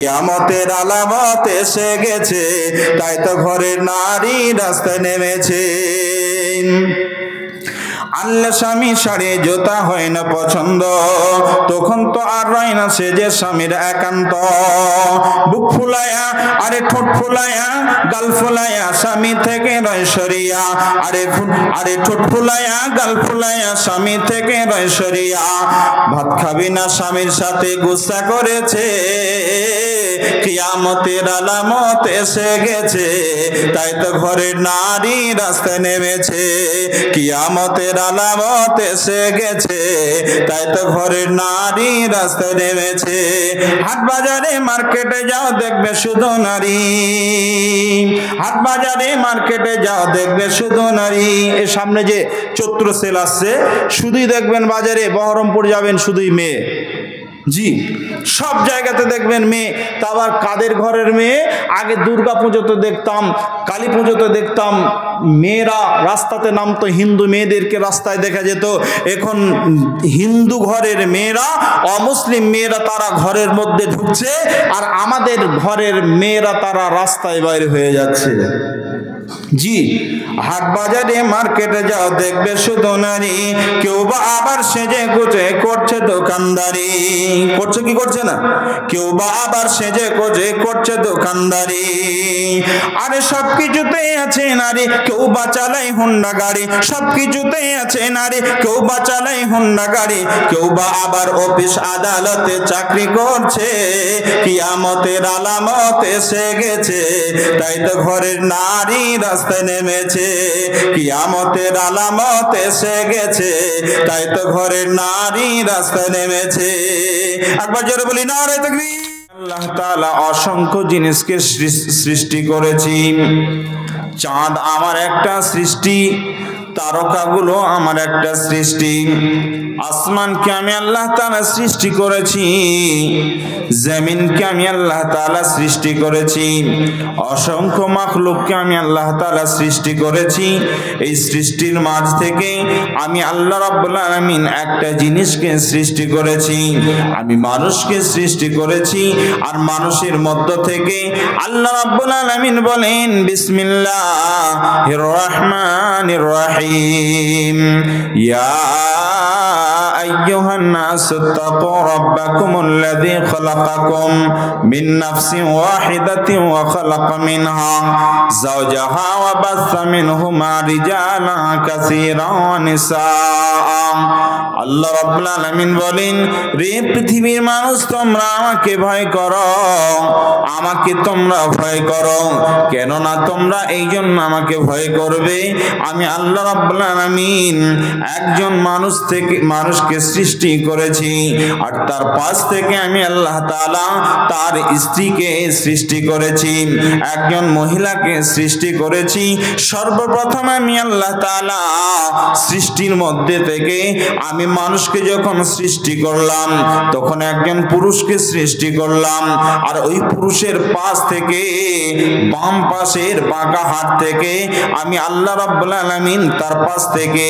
কিয়ামতের আলামত এসে গেছে, তাই তো ঘরের নারী রাস্তায় নেমেছে। আল্লাহ স্বামী শাড়ি জুতা হয় না পছন্দ, তখন তো আর রয় না সে যে স্বামীর একান্ত। বুক ফুলায়া আরে ঠোঁট ফুলায়া গাল ফুলায়া স্বামী থেকে রয় সরিয়া, আরে ঠোঁট ফুলায়া গাল ফুলায়া স্বামী থেকে রয় সরিয়া। ভাত খাবি না স্বামীর সাথে গুসা করেছে, কিয়ামতের আলামত এসে গেছে, তাই তো ঘরের নারী রাস্তায় নেমেছে। কিয়ামতের আলামত এসে গেছে, তাই তো ঘরের নারী রাস্তায় নেমেছে। হাট বাজারে মার্কেটে যাও দেখবে শুধু নারী, হাট বাজারে মার্কেটে যাও দেখবে শুধু নারী। এর সামনে যে চৈত্র সেল আসছে, শুধুই দেখবেন বাজারে, বহরমপুর যাবেন শুধুই মেয়ে। জি, সব জায়গাতে দেখবেন মেয়ে। তা আবার কাদের ঘরের মেয়ে? আগে দুর্গা পুজোতে দেখতাম, কালী পুজোতে দেখতাম মেয়েরা রাস্তাতে নামতো, হিন্দু মেয়েদেরকে রাস্তায় দেখা যেত। এখন হিন্দু ঘরের মেয়েরা, অমুসলিম মেয়েরা তারা ঘরের মধ্যে ঢুকছে, আর আমাদের ঘরের মেয়েরা তারা রাস্তায় বাইরে হয়ে যাচ্ছে। জি, হাট বাজারে মার্কেটে যাও দেখবে শুধু নারী, কেউ বা আবার সেজে গুজে করছে দোকানদারি। করছে কি করছে না? কেউ বা আবার সেজে গুজে করছে দোকানদারি। আরে সব কিছুতেই আছে নারী, কেউ বা চালায় হুন্ডা গাড়ি। সব কিছুতেই আছে নারী, কেউ বা চালায় হুন্ডা গাড়ি। কেউ বা আবার অফিস আদালতে চাকরি করছে। কিয়ামতের আলামত এসে গেছে, তাই তো ঘরের নারী রাস্তায় নেমেছে। কিয়ামতের আলামত এসে গেছে, তাই তো ঘরের নারী রাস্তায় নেমেছে। একবার জোরে বলি নারে তাকবীর। আল্লাহ তাআলা অসংখ্য জিনিসকে সৃষ্টি করেছি। চাঁদ আমার একটা সৃষ্টি, তারকাগুলো আমার একটা সৃষ্টি। আসমানকে আমি আল্লাহ তাআলা সৃষ্টি করেছি, জমিনকে আমি আল্লাহ তাআলা সৃষ্টি করেছি, অসংখ্য মাখলুককে আমি আল্লাহ তাআলা সৃষ্টি করেছি। এই সৃষ্টির মাঝ থেকে আমি আল্লাহ রাব্বুল আলামিন একটা জিনিসকে সৃষ্টি করেছি, আমি মানুষকে সৃষ্টি করেছি। আর মানুষের মধ্য থেকে আল্লাহ রাব্বুল আলামিন বলেন বিসমিল্লাহির রহমানির রহিম, ইয়া আইয়ুহান নাসু তাকু রাব্বাকুমুল্লাযী খালাকাকুম মিন নাফসিন ওয়াহিদাতিন ওয়া খালাকা মিনহা যাওজাহা ওয়া বাসসা মিনহুমা রিজালান কাসীরান ওয়া নিসাআ। আল্লাহ রাব্বুল আলামিন বলেন, রে পৃথিবীর মানুষ, তোমরা আমাকে ভয় করো, আমাকে তোমরা ভয় করো। কেননা তোমরা এই জন্য আমাকে ভয় করবে, আমি আল্লাহ রাব্বুল আলামিন একজন মানুষকে সৃষ্টি করেছি, আর তার পাশ থেকে আমি আল্লাহ তাআলা তার স্ত্রীকে সৃষ্টি করেছি, একজন মহিলাকে সৃষ্টি করেছি। সর্বপ্রথম আমি আল্লাহ তাআলা সৃষ্টির মধ্যে থেকে আমি মানুষকে যখন সৃষ্টি করলাম, তখন একজন পুরুষকে সৃষ্টি করলাম, আর ওই পুরুষের পাশ থেকে, বাম পাশের বাঁকা হাত থেকে আমি আল্লাহ রাব্বুল আলামিন তার পাশ থেকে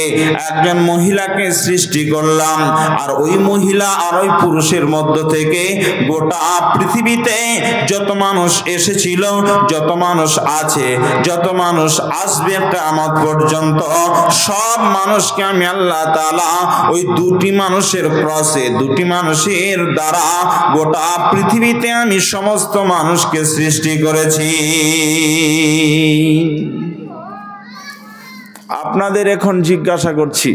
একজন মহিলাকে সৃষ্টি করলাম, আর ওই মহিলা আর ওই পুরুষের মধ্য থেকে গোটা পৃথিবীতে যত মানুষ এসেছিল, যত মানুষ আছে, যত মানুষ আসবে কিয়ামত পর্যন্ত, সব মানুষকে আমি আল্লাহ তাআলা ওই দুটি মানুষের ক্রসে, দুটি মানুষের দ্বারা গোটা পৃথিবীতে আমি সমস্ত মানুষকে সৃষ্টি করেছি। আপনাদের এখন জিজ্ঞাসা করছি,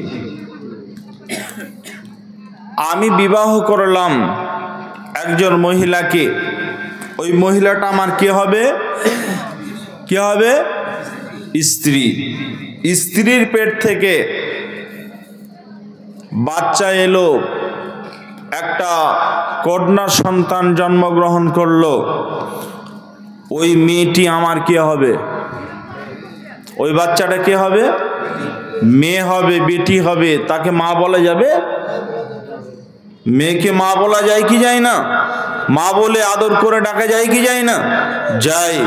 আমি বিবাহ করলাম একজন মহিলাকে, ওই মহিলাটা আমার কি হবে? কি হবে? স্ত্রী। স্ত্রীর পেট থেকে বাচ্চা এলো, একটা কন্যা সন্তান জন্মগ্রহণ করলো, ওই মেয়েটি আমার কি হবে? ওই বাচ্চাটা কি হবে? মেয়ে হবে, বেটি হবে। তাকে মা বলা যাবে? মেয়েকে মা বলা যায় কি যায় না? মা বলে আদর করে ডাকা যায় কি যায় না? যায়।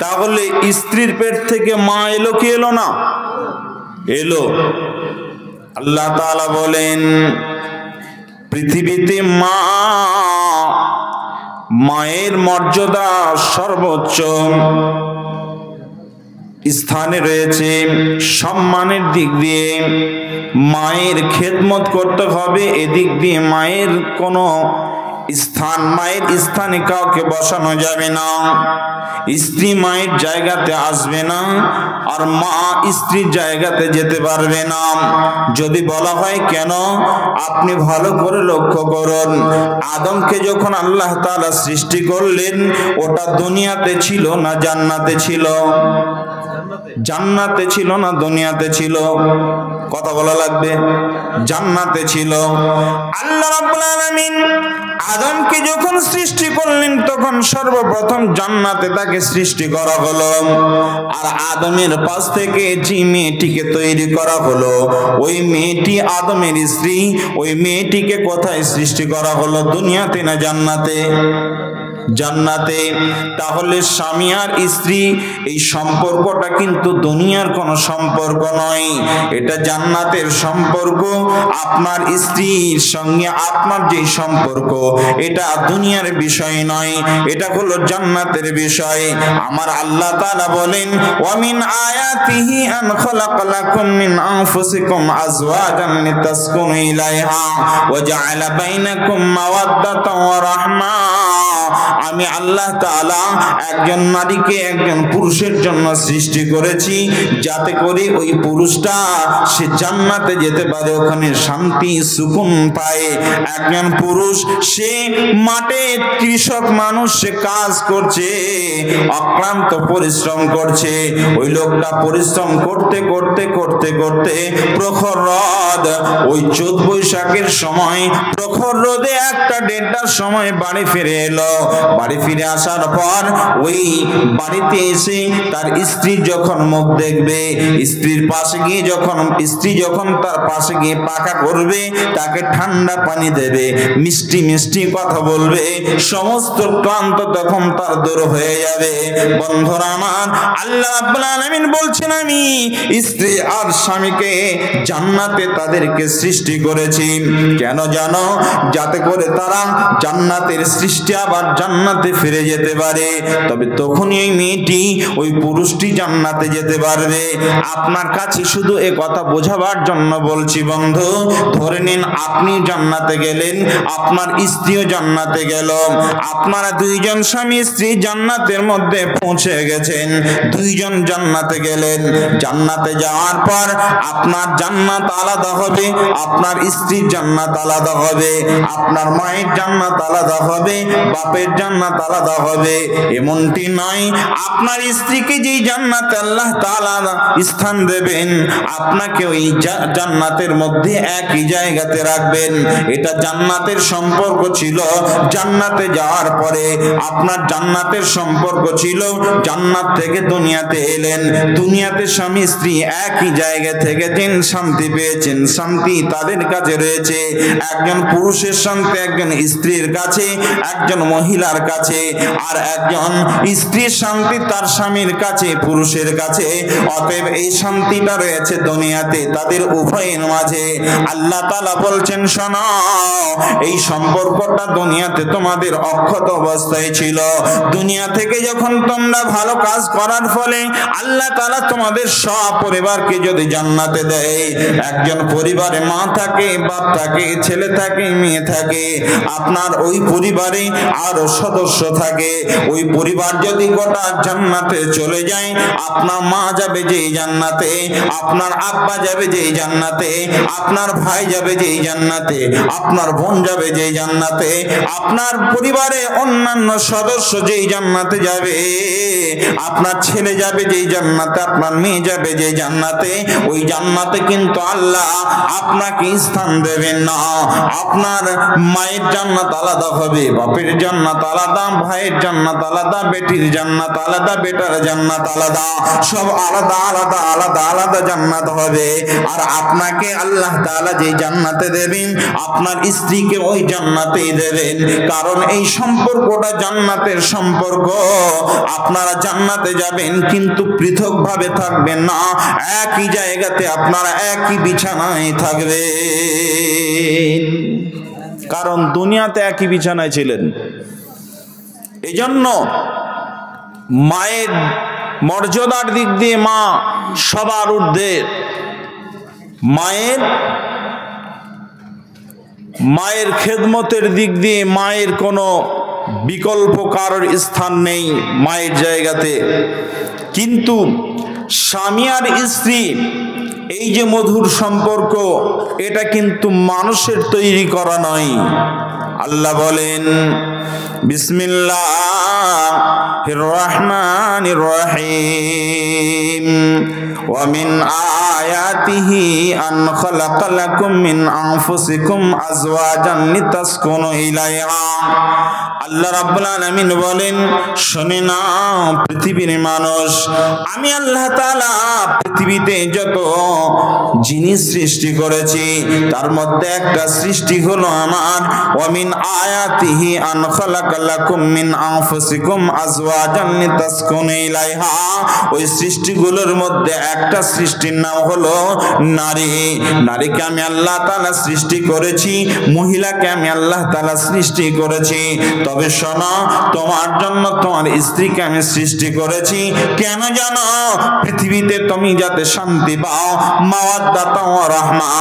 তাহলে স্ত্রীর পেট থেকে মা এলো কি এলো না? এলো। আল্লাহ তাআলা বলেন, পৃথিবীতে মা মায়ের মর্যাদা সর্বোচ্চ স্থানে রয়েছে। সম্মানের দিক দিয়ে মায়ের খেদমত করতে হবে, এদিক দিয়ে মায়ের কোনো স্থান, মায়ের স্থানে কাউকে বসানো যাবে না। স্ত্রী মায়ের জায়গাতে আসবে না, আর মা স্ত্রীর জায়গাতে যেতে পারবে না। যদি বলা হয় কেন, আপনি ভালো করে লক্ষ্য করুন, আদমকে যখন আল্লাহ তাআলা সৃষ্টি করলেন, ওটা দুনিয়াতে ছিল না জান্নাতে ছিল? জান্নাতে ছিল না দুনিয়াতে ছিল? কথা বলা লাগবে। জান্নাতে ছিল। আল্লাহ রাব্বুল আলামিন আদমকে যখন সৃষ্টি করলেন, তখন সর্বপ্রথম জান্নাতে তাকে সৃষ্টি করা হলো। আর আদমের পাশ থেকে যে মেয়েটিকে তৈরি করা হলো, ওই মেয়েটি আদমের স্ত্রী। ওই মেয়েটিকে কোথায় সৃষ্টি করা হলো? দুনিয়াতে না জান্নাতে? জান্নাতে। তাহলে স্বামী আর স্ত্রী এই সম্পর্কটা কিন্তু দুনিয়ার কোনো সম্পর্ক নয়, এটা জান্নাতের সম্পর্ক। আপনার স্ত্রীর সঙ্গে আপনার যে সম্পর্ক, এটা দুনিয়ার বিষয় নয়, এটা হলো জান্নাতের বিষয়। আমার আল্লাহ তাআলা বলেন, ওয়া মিন আয়াতিহি আন খালাকা লাকুম মিন আনফুসিকুম আজওয়াজান লিতাসকুনু ইলাইহা ওয়া জাআলা বাইনাকুম মাওয়াদ্দাতান ওয়া রাহমা। আমি আল্লাহ তাআলা একজন নারীকে একজন পুরুষের জন্য সৃষ্টি করেছি, যাতে করে ওই পুরুষটা সে জান্নাতে যেতে পারে, ওখানে শান্তি সুকুন পায়। একজন পুরুষ সে মাঠে কৃষক মানুষ, সে কাজ করছে, অক্লান্ত পরিশ্রম করছে। ওই লোকটা পরিশ্রম করতে করতে করতে করতে প্রখর রোদ, ওই চৈত বৈশাখের সময় প্রখর রোদে 1টা-1:30টার সময় বাড়ি ফিরে এলো। বাড়ি ফিরে আসার পর ওই বাড়িতে এসে তার স্ত্রী যখন মুখ দেখবে, স্ত্রীর পাশে গিয়ে স্ত্রী যখন তার পাশে গিয়ে পাকা করবে, তাকে ঠান্ডা পানি দেবে, মিষ্টি মিষ্টি কথা বলবে, সমস্ত ক্লান্ত তখন তার দূর হয়ে যাবে। বন্ধুরা আমার, আল্লাহ রাব্বুল আলামিন বলছেন, আমি স্ত্রী আর স্বামীকে জান্নাতে তাদেরকে সৃষ্টি করেছি। কেন জানো? যাতে করে তারা জান্নাতের সৃষ্টি আবার জান্নাতে ফিরে যেতে পারে। তবে তখনই ওই মেয়েটি, ওই পুরুষটি জান্নাতে যেতে পারবে। আপনার কাছে শুধু এ কথা বোঝাবার জন্য বলছি বন্ধু। ধরে নিন আপনি জান্নাতে গেলেন, আপনার স্ত্রীও জান্নাতে গেল, আপনারা দুইজন স্বামী স্ত্রী জান্নাতের মধ্যে পৌঁছে গেছেন, দুইজন জান্নাতে গেলেন। জান্নাতে যাওয়ার পর আপনার জান্নাত আলাদা হবে, আপনার স্ত্রীর জান্নাত আলাদা হবে, আপনার মায়ের জান্নাত আলাদা হবে, বাপের জান্নাত আলাদা হবে। এমনটি নয়, আপনার স্ত্রীকে যেই জান্নাতে আল্লাহ তাআলা স্থান দেবেন, আপনাকে ওই জান্নাতের মধ্যে একই জায়গাতে রাখবেন। এটা জান্নাতের সম্পর্ক ছিল। জান্নাতে যাওয়ার পরে আপনার জান্নাতের সম্পর্ক ছিল, জান্নাত থেকে দুনিয়াতে এলেন, দুনিয়াতে স্বামী স্ত্রী একই জায়গা থেকে যেন শান্তি পেয়েছেন, শান্তি তাদের কাছে রয়েছে। একজন পুরুষের শান্তি একজন স্ত্রীর কাছে, একজন মহিলার কাছে, আর একজন স্ত্রীর শান্তি তার স্বামীর কাছে, পুরুষের কাছে। অতএব এই শান্তিটা রয়েছে দুনিয়াতে, তাদের উভয়ের মাঝে। আল্লাহ তাআলা বলছেন, শোনো, এই সম্পর্কটা দুনিয়াতে তোমাদের অক্ষত অবস্থায় ছিল। দুনিয়া থেকে যখন তোমরা ভালো কাজ করার ফলে আল্লাহ তাআলা তোমাদের সব পরিবারকে যদি জান্নাতে দেয়, একজন পরিবারে মা থাকে, বাপ থাকে, ছেলে থাকে, মেয়ে থাকে, আপনার ওই পরিবারে আরো সদস্য থাকে। ওই পরিবার যদি গোটা জান্নাতে চলে যায়, আপনার মা যাবে যেই জান্নাতে, আপনার আব্বা যাবে যেই জান্নাতে, আপনার ভাই যাবে যেই জান্নাতে, আপনার বোন যাবে যেই জান্নাতে, আপনার পরিবারে অন্যান্য সদস্য যেই জান্নাতে যাবে, আপনার ছেলে যাবে যেই জান্নাতে, আপনার মেয়ে যাবে যেই জান্নাতে, ওই জান্নাতে কিন্তু আল্লাহ আপনাকে স্থান দেবেন না। আপনার মায়ের জান্নাত আলাদা হবে, বাপের জান্নাত আলাদা, ভাইয়ের জান্নাত আলাদা, বেটির জান্নাত আলাদা, বেটার জান্নাত আলাদা, সব আলাদা আলাদা আলাদা আলাদা জান্নাত হবে। আর আপনাকে আল্লাহ তাআলা যেই জান্নাতে দেবেন, আপনার স্ত্রীকে ওই জান্নাতেই দেবেন। কারণ এই সম্পর্কটা জান্নাতের সম্পর্ক। আপনারা জান্নাতে যাবেন কিন্তু পৃথক ভাবে থাকবেন না, একই জায়গাতে আপনারা একই বিছানায় থাকবেন। কারণ দুনিয়াতে একই বিছানায় ছিলেন, এজন্য মায়ের মর্যাদার দিক দিয়ে মা সবার ঊর্ধ্বে। মায়ের খেদমতের দিক দিয়ে মায়ের কোনো বিকল্প কারোর স্থান নেই মায়ের জায়গাতে। কিন্তু স্বামী আর স্ত্রী এই যে মধুর সম্পর্ক, এটা কিন্তু মানুষের তৈরি করা নয়। আল্লাহ বলেন, বিসমিল্লাহির রহমানির রহিম, ওয়া মিন আয়াতিহি আন খালাকা লাকুম মিন আনফুসিকুম আজওয়াজান লিতাসকুনু ইলাইহা। আল্লাহ রাব্বুল আলামিন বলেন, শুনে নাও পৃথিবীর মানুষ, আমি আল্লাহ তাআলা পৃথিবীতে যত জিনিস সৃষ্টি করেছি তার মধ্যে একটা সৃষ্টি হলো আমার। ওয়া মিন আয়াতিহি আন খালাকা লাকুম মিন আনফুসিকুম আজওয়াজান লিতাসকুনু ইলাইহা। ওই সৃষ্টিগুলোর মধ্যে একটা সৃষ্টির নাম হলো নারী। নারীকে আমি আল্লাহ তাআলা সৃষ্টি করেছি, মহিলাকে আমি আল্লাহ তাআলা সৃষ্টি করেছি। তবে শোনো, তোমার জন্য তোমার স্ত্রীকে আমি সৃষ্টি করেছি। কেন জানো? পৃথিবীতে তুমি যাতে শান্তি পাও, মাওয়াদ্দাতা ওয়া রাহমা।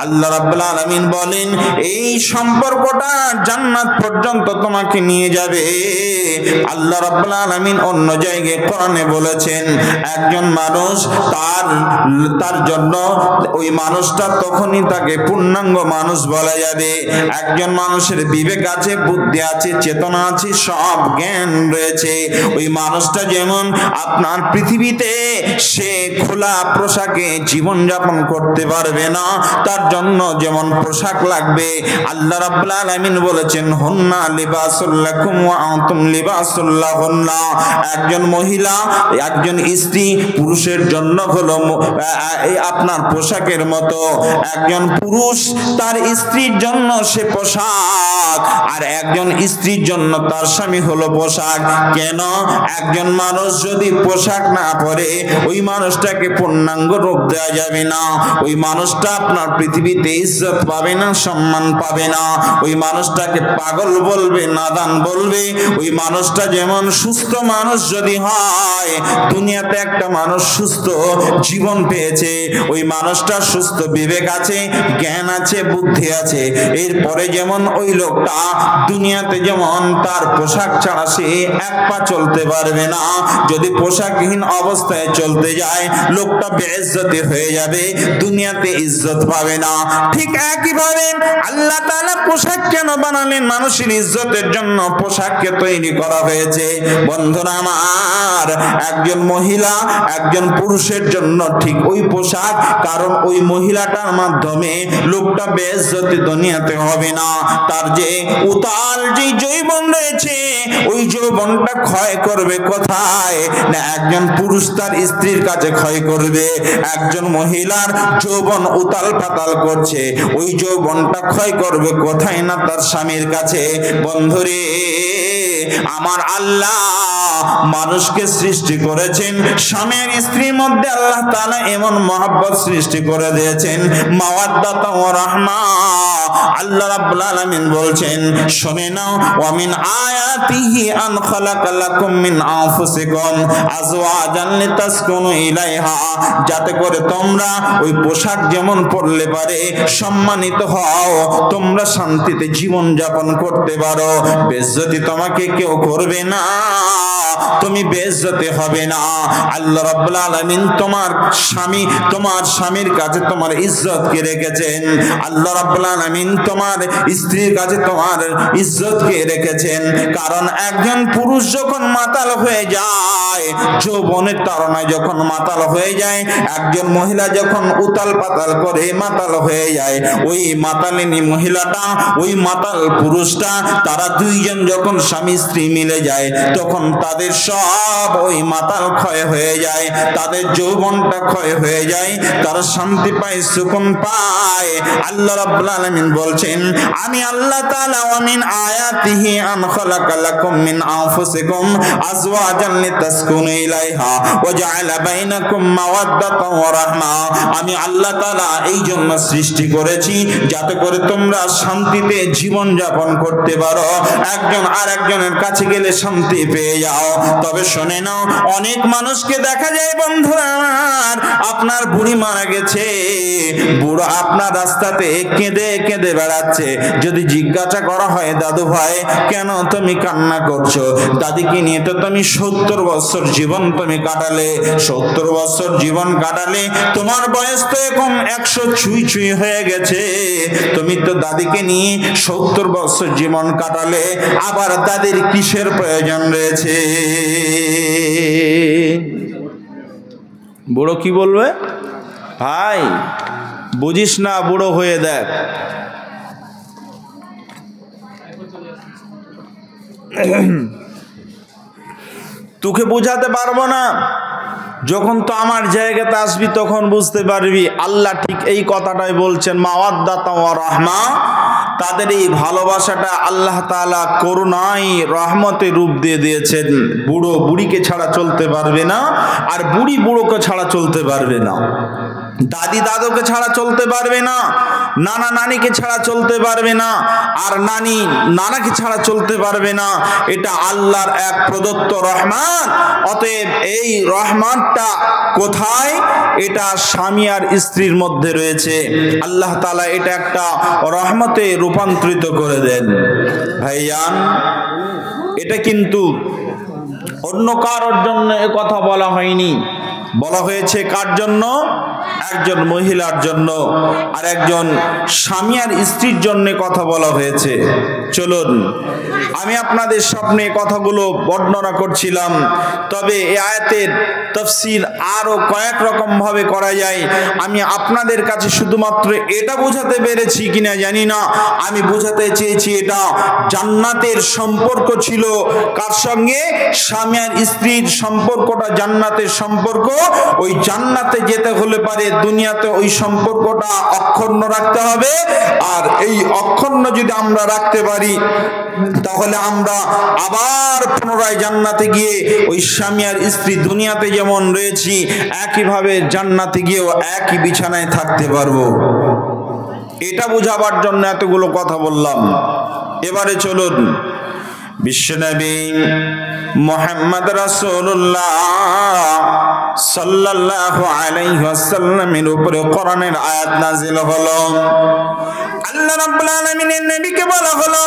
আল্লাহ রাব্বুল আলামিন বলেন, এই সম্পর্কটা জান্নাত পর্যন্ত তোমাকে নিয়ে যাবে। আল্লাহ রাব্বুল আলামিন অন্য জায়গায় কোরআনে বলেছেন, একজন মানুষ তার জন্য ওই মানুষটা তখনই তাকে পূর্ণাঙ্গ মানুষ বলা যাবে। একজন মানুষের বিবেক আছে, বুদ্ধি আছে, চেতনা আছে, সব জ্ঞান রয়েছে। ওই মানুষটা যেমন আপনার পৃথিবীতে সে খোলা পোশাকে জীবন যাপন করতে পারবে না, তার জন্য যেমন পোশাক লাগবে। আল্লাহ রাব্বুল আলামিন বলেছেন, হুন্না লিবাসুল লাকুম ওয়া আনতুম লিবাসুল লাহুন্না। একজন মহিলা, একজন স্ত্রী পুরুষের জন্য হলো আপনার পোশাকের মতো। একজন পুরুষ তার স্ত্রীর জন্য সে পোশাক, আর একজন স্ত্রীর জন্য তার স্বামী হলো পোশাক। কেন? একজন মানুষ যদি পোশাক না পরে ওই মানুষটাকে পূর্ণাঙ্গ রূপ দেওয়া যাবে না। ওই মানুষটা আপনার পৃথিবীতে ইজ্জত পাবে না, সম্মান পাবে না। ওই মানুষটাকে পাগল বলবে, নাদান বলবে। ওই মানুষটা যেমন সুস্থ মানুষ যদি হয়, দুনিয়াতে একটা মানুষ সুস্থ জীবন পেয়েছে, ওই মানুষটা সুস্থ বিবেক আছে, জ্ঞান আছে, বুদ্ধি আছে। এরপরে যেমন ওই লোকটা দুনিয়াতে যেমন তার পোশাক ছাড়া সে এক পা চলতে পারবে না। যদি পোশাকহীন অবস্থায় চলতে যায়, লোকটা বেইজ্জতি হয়ে যাবে, দুনিয়াতে ইজ্জত পাবে না। ঠিক একইভাবে আল্লাহ তাআলা পোশাক কেন বানালেন? মানুষের ইজ্জতের জন্য পোশাককে তৈরি করা হয়েছে। বন্ধুরা আমার, একজন মহিলা একজন পুরুষের জন্য ঠিক ওই পোশাক, কারণ ওই মহিলাটার মাধ্যমে লোকটা বেইজ্জতি দুনিয়াতে হবে না। তার যে উতাল যে যৌবন রয়েছে, ওই যৌবনটা ক্ষয় করবে কোথায়? না একজন পুরুষ তার স্ত্রীর কাছে ক্ষয় করবে। একজন মহিলার যৌবন উতাল পাতাল করছে, ওই যৌবনটা ক্ষয় করবে কোথায়? না তার স্বামীর কাছে। বন্ধুরে আমার, আল্লাহ মানুষকে সৃষ্টি করেছেন, স্বামী আর স্ত্রীর মধ্যে আল্লাহ তাআলা এমন মহব্বত সৃষ্টি করে দিয়েছেন, মাওয়াদ্দাতা ওয়া রাহমা। আল্লাহ রাব্বুল আলামিন বলছেন, শুনে নাও, ওয়া মিন আয়াতিহি আন খালাকা লাকুম মিন আনফুসিকুম আজওয়াজান লিতাসকুনু ইলাইহা। যাতে করে তোমরা ওই পোশাক যেমন পরলে পারে সম্মানিত হও, তোমরা শান্তিতে জীবন যাপন করতে পারো। বেইজ্জতি তোমাকে কেউ করবে না, তুমি বেইজ্জতি হবে না। আল্লাহ রাব্বুল আলামিন তোমার স্বামীর কাছে তোমার ইজ্জতকে রেখেছেন। আল্লাহ রাব্বুল আলামিন তোমার স্ত্রীর কাছে তোমার ইজ্জতকে রেখেছেন। কারণ একজন পুরুষ যখন মাতাল হয়ে যায়, যৌবনের তাড়নায় যখন মাতাল হয়ে যায়, একজন মহিলা যখন উতাল পাতাল করে মাতাল হয়ে যায়, ওই মাতালিনী মহিলাটা, ওই মাতাল পুরুষটা, তারা দুইজন যখন স্বামী স্ত্রী মিলে যায়, তখন তাদের তাদের সব ওই মাতাল ক্ষয় হয়ে যায়, তাদের যৌবনটা ক্ষয় হয়ে যায়, তারা শান্তি পায়, সুকুন পায়। আল্লাহ রাব্বুল আলামিন বলছেন, আমি আল্লাহ তাআলা ওয়া মিন আয়াতিহি আন খালাকা লাকুম মিন আনফুসিকুম আজওয়াজান লিতাসকুনু ইলাইহা ওয়া জাআলা বাইনাকুম মাওয়াদ্দাতান ওয়া রাহমা। আমি আল্লাহ তাআলা এই জন্য সৃষ্টি করেছি যাতে করে তোমরা শান্তিতে জীবন যাপন করতে পারো, একজন আরেকজনের কাছে গেলে শান্তি পেয়ে যাও। তবে শুনে নাও, অনেক মানুষকে দেখা যায় বন্ধুরা আমার, আপনার বুড়ি মারা গেছে, বুড়ো আপনার রাস্তাতে কেঁদে কেঁদে বেড়াচ্ছে। যদি জিজ্ঞাসা করা হয়, দাদু ভাই কেন তুমি কান্না করছো? দাদিকে নিয়ে তো তুমি 70 বছর জীবন তুমি কাটালে, 70 বছর জীবন কাটালে, তোমার বয়স তো এখন 100 ছুঁই ছুঁই হয়ে গেছে। তুমি তো দাদিকে নিয়ে 70 বছর জীবন কাটালে, আবার দাদির কিসের প্রয়োজন রয়েছে? বুড়ো কি বলবে? ভাই বুঝিস না, বুড়ো হয়ে দেখ। তোকে বুঝাতে পারবো না, যখন তো আমার জায়গাতে আসবি তখন বুঝতে পারবি। আল্লাহ ঠিক এই কথাটাই বলছেন, মাওয়াদ্দাতা ওয়া রাহমা। তাদের এই ভালোবাসাটা আল্লাহ তাআলা করুণায় রহমতে রূপ দিয়ে দিয়েছেন। বুড়ো বুড়িকে ছাড়া চলতে পারবে না, আর বুড়ি বুড়োকে ছাড়া চলতে পারবে না, দাদি দাদুকে ছাড়া চলতে পারবে না, নানা নানিকে ছাড়া চলতে পারবে না, আর নানি নানাকে ছাড়া চলতে পারবে না। এটা আল্লাহর এক প্রদত্ত রহমান। অতএব এই রহমানটা কোথায়? এটা স্বামী আর স্ত্রীর মধ্যে রয়েছে। আল্লাহ তাআলা এটা একটা রহমতে রূপান্তরিত করে দেন। ভাইজান, এটা কিন্তু অন্য কারোর জন্য এ কথা বলা হয়নি, বলা হয়েছে কার জন্য? একজন মহিলার জন্য, আর একজন স্বামী আর স্ত্রীর জন্য কথা বলা হয়েছে। চলুন আমি আপনাদের সামনে কথাগুলো বর্ণনা করছিলাম, তবে এই আয়াতের তাফসীর আরো কয়েক রকম ভাবে করা যায়। আমি আপনাদের কাছে শুধুমাত্র এটা বোঝাতে পেরেছি কিনা জানি না, আমি বোঝাতে চেয়েছি এটা জান্নাতের সম্পর্ক ছিল কার সঙ্গে? স্বামী আর স্ত্রীর সম্পর্কটা জান্নাতের সম্পর্ক। ওই জান্নাতে যেতে হলে পারে দুনিয়াতে ওই সম্পর্কটা অক্ষুণ্ণ রাখতে হবে, আর এই অক্ষুণ্ণ যদি আমরা রাখতে পারি তাহলে আমরা আবার পুনরায় জান্নাতে গিয়ে ওই স্বামী আর স্ত্রী দুনিয়াতে যেমন রয়েছি একইভাবে জান্নাতে গিয়েও একই বিছানায় থাকতে পারবো। এটা বোঝাবার জন্য এতগুলো কথা বললাম। এবারে চলুন বিশ্বনবী মুহাম্মদ রাসূলুল্লাহ সাল্লাল্লাহু আলাইহি ওয়াসাল্লামের উপরে কোরআনের আয়াত নাযিল হলো। আল্লাহ রাব্বুল আলামিনের নবীকে বলা হলো,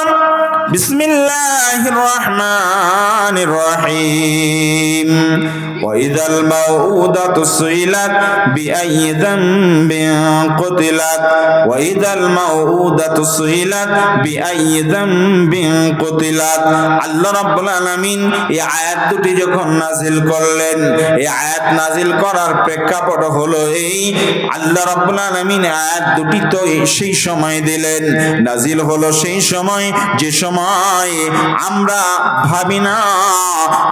বিসমিল্লাহির রহমানির রহিম, ওয়া ইযাল মাউউদাতু সুইলাত বিআইয়ি যামবিন কুতিলাত, ওয়া ইযাল মাউউদাতু সুইলাত বিআইয়ি যামবিন কুতিলাত। আল্লাহ রাব্বুল আলামিন এই আয়াত দুটি যখন নাযিল করলেন, এই আয়াত নাযিল করার প্রেক্ষাপট হলো এই, আল্লাহ রাব্বুল আলামিন আয়াত দুটি তো সেই সময় দিলেন, নাযিল হলো সেই সময় যে সময় আমরা ভাবি না,